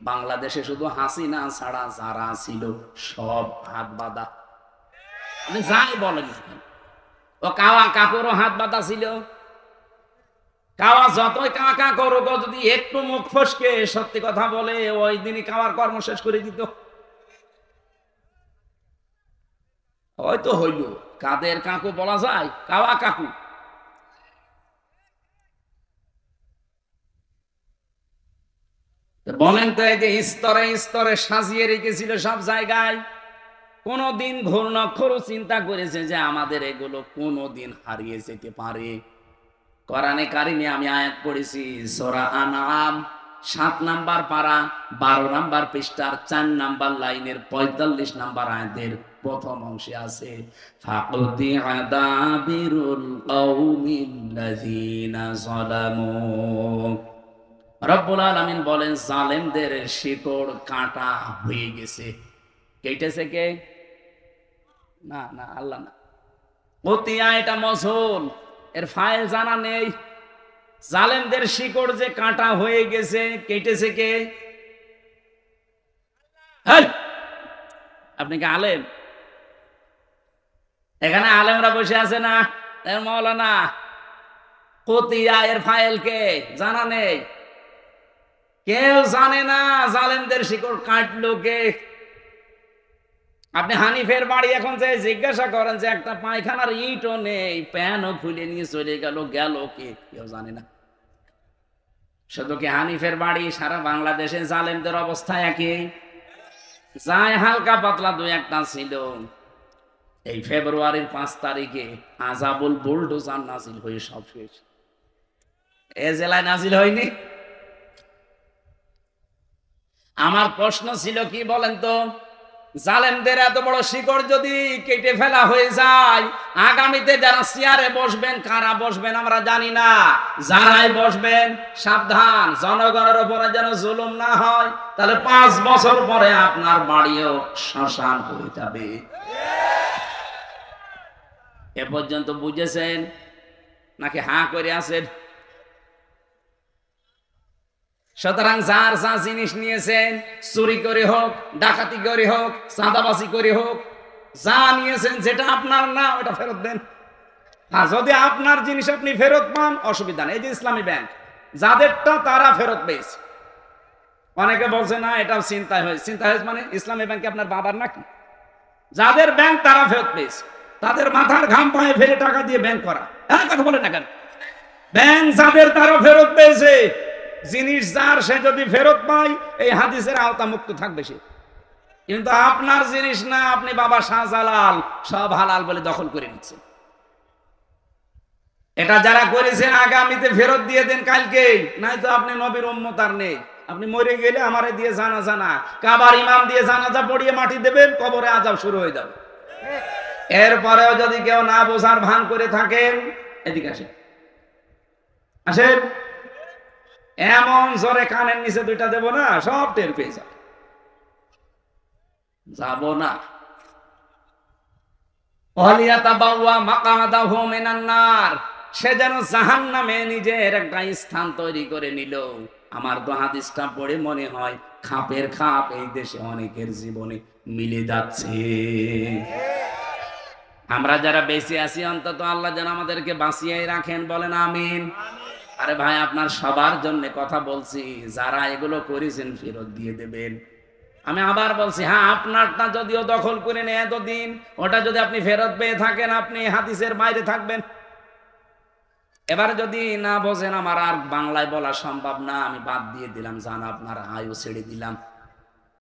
Speaker 1: বাংলাদেশে শুধু হাসিনা ছাড়া যারা ছিল সব হাত বাঁধা। যাই বলেন, ও কাওয়া কাকুরও হাত বাঁধা ছিল। কাওয়া যতই কাকা করুক, যদি একটু মুখ ফসকে সত্যি কথা বলে, ওই দিনই কাওয়ার কর্ম শেষ করে দিত। হয়তো হইল, কাদের কাকু বলা যায়? কাওয়া কাকু। বলেন তো, এই যে স্তরে স্তরে সাজিয়ে রেখেছিল সব জায়গায়, কোনদিন ঘূর্ণাক্ষরও চিন্তা করেছে যে আমাদের এগুলো কোনদিন হারিয়ে যেতে পারে? কোরআনে কারিমে আমি আয়াত পড়েছি, সূরা আনআম 7 নাম্বার পারা 12 নাম্বার পৃষ্ঠার 4 নাম্বার লাইনের 45 নাম্বার আয়াতের প্রথম অংশে আছে, ফাকুতি আদাবিরুল কওমিল্লাযিনা যালামু। রব্বুল আলামিন বলেন, জালেমদের শিকড় কাটা হয়ে গেছে। কেটেছে কে? না না, আল্লাহ না। কতিয়া এটা মজহুল, এর ফাইল জানা নেই। জালেমদের শিকড় যে কাটা হয়ে গেছে, কেটেছে কে? হেই, আপনি কি আলেম? এখানে আলেমরা বসে আছে না? এর মৌলানা কতিয়া এর ফাইল কে জানা নেই, কেউ জানে না জালেমদের শিকড় কাটলো কে। আপনি হানিফের বাড়ি এখন যে জিজ্ঞাসা করেন যে একটা পায়খানার ইটও নেই, প্যানও খুলে নিয়ে চলে গেল, গেল কে? কেউ জানে না। শুধু কি হানিফের বাড়ি, সারা বাংলাদেশে জালেমদের অবস্থা একই? যাই হালকা পাতলা দুই একটা ছিল। এই ফেব্রুয়ারির 5 তারিখে আজাবুল বুলডোজার নাজিল হয়ে সব শেষ। এ জেলায় নাজিল হয়নি? আমার প্রশ্ন ছিল কি বলেন তো, জালেমদের এত বড় শিকড় যদি কেটে ফেলা হয়ে যায়, আগামীতে যারা চেয়ারে বসবেন, কারা বসবেন আমরা জানি না, যারাই বসবেন সাবধান, জনগণের উপরে যেন জুলুম না হয়। তাহলে 5 বছর পরে আপনার বাড়িও শ্মশান হয়ে যাবে। এ পর্যন্ত বুঝেছেন নাকি হাঁ করে আছেন? সুতরাং যার যা জিনিস নিয়েছেন, চুরি করে হোক, ডাকাতি করে হোক, চাঁদাবাজি করে হোক, যা নিয়েছেন যেটা আপনার না ওটা ফেরত দেন। হ্যাঁ, যদি আপনার জিনিস আপনি ফেরত পান অসুবিধা নেই। এই যে ইসলামী ব্যাংক, যাদেরটা তারা ফেরত পেয়েছে। অনেকে বলছে না এটাও চিন্তায় হয়েছে। চিন্তা হয়েছে মানে ইসলামী ব্যাংকে আপনার বাবার নাকি? যাদের ব্যাংক তারা ফেরত পেয়েছে, তাদের মাথার ঘাম পায়ে ফেলে টাকা দিয়ে ব্যাংক করা। হ্যাঁ, কথা বলে না কেন? ব্যাংক যাদের তারা ফেরত পেয়েছে, জিনিস যার সে যদি ফেরত পায় এই হাদিসের আওতা মুক্ত থাকবে সে। কিন্তু আপনার জিনিস না, আপনি বাবা শাহজালাল সব হালাল বলে দখল করে নিচ্ছে। এটা যারা করেছেন আগামীতে ফেরত দিয়ে দেন কালকে, নাই তো আপনি নবীর উম্মত আর নেই। আপনি মরে গেলে আমারে দিয়ে জানাজা না, কাবার ইমাম দিয়ে জানাজা পড়িয়ে মাটি দেবেন, কবরে আযাব শুরু হয়ে যাবে। এরপরেও যদি কেউ না বোঝার ভান করে থাকেন, এদিকে আসেন, আসেন, এমন জোরে কানের নিচে দুইটা দেব না, সব টের পেয়ে যাবে। যাব না। সে যেন জাহান্নামে নিজের একটা স্থান তৈরি করে নিল। আমার তো হাদিসটা পড়ে মনে হয় খাপের খাপ এই দেশে অনেকের জীবনে মিলে যাচ্ছে। আমরা যারা বেঁচে আছি অন্তত আল্লাহ যেন আমাদেরকে বাঁচিয়ে রাখেন, বলেন আমিন। আরে ভাই, আপনার সবার জন্য কথা বলছি, যারা এগুলো করেছেন ফেরত দিয়ে দেবেন। আমি আবার বলছি, হ্যাঁ, আপনারটা যদিও দখল করে নেয় এতদিন, ওটা যদি আপনি ফেরত পেয়ে থাকেন, আপনি হাদিসের বাইরে থাকবেন। এবার যদি না বোঝেন, আমার আর বাংলায় বলা সম্ভব না, আমি বাদ দিয়ে দিলাম, জান আপনার আয়ু ছেড়ে দিলাম।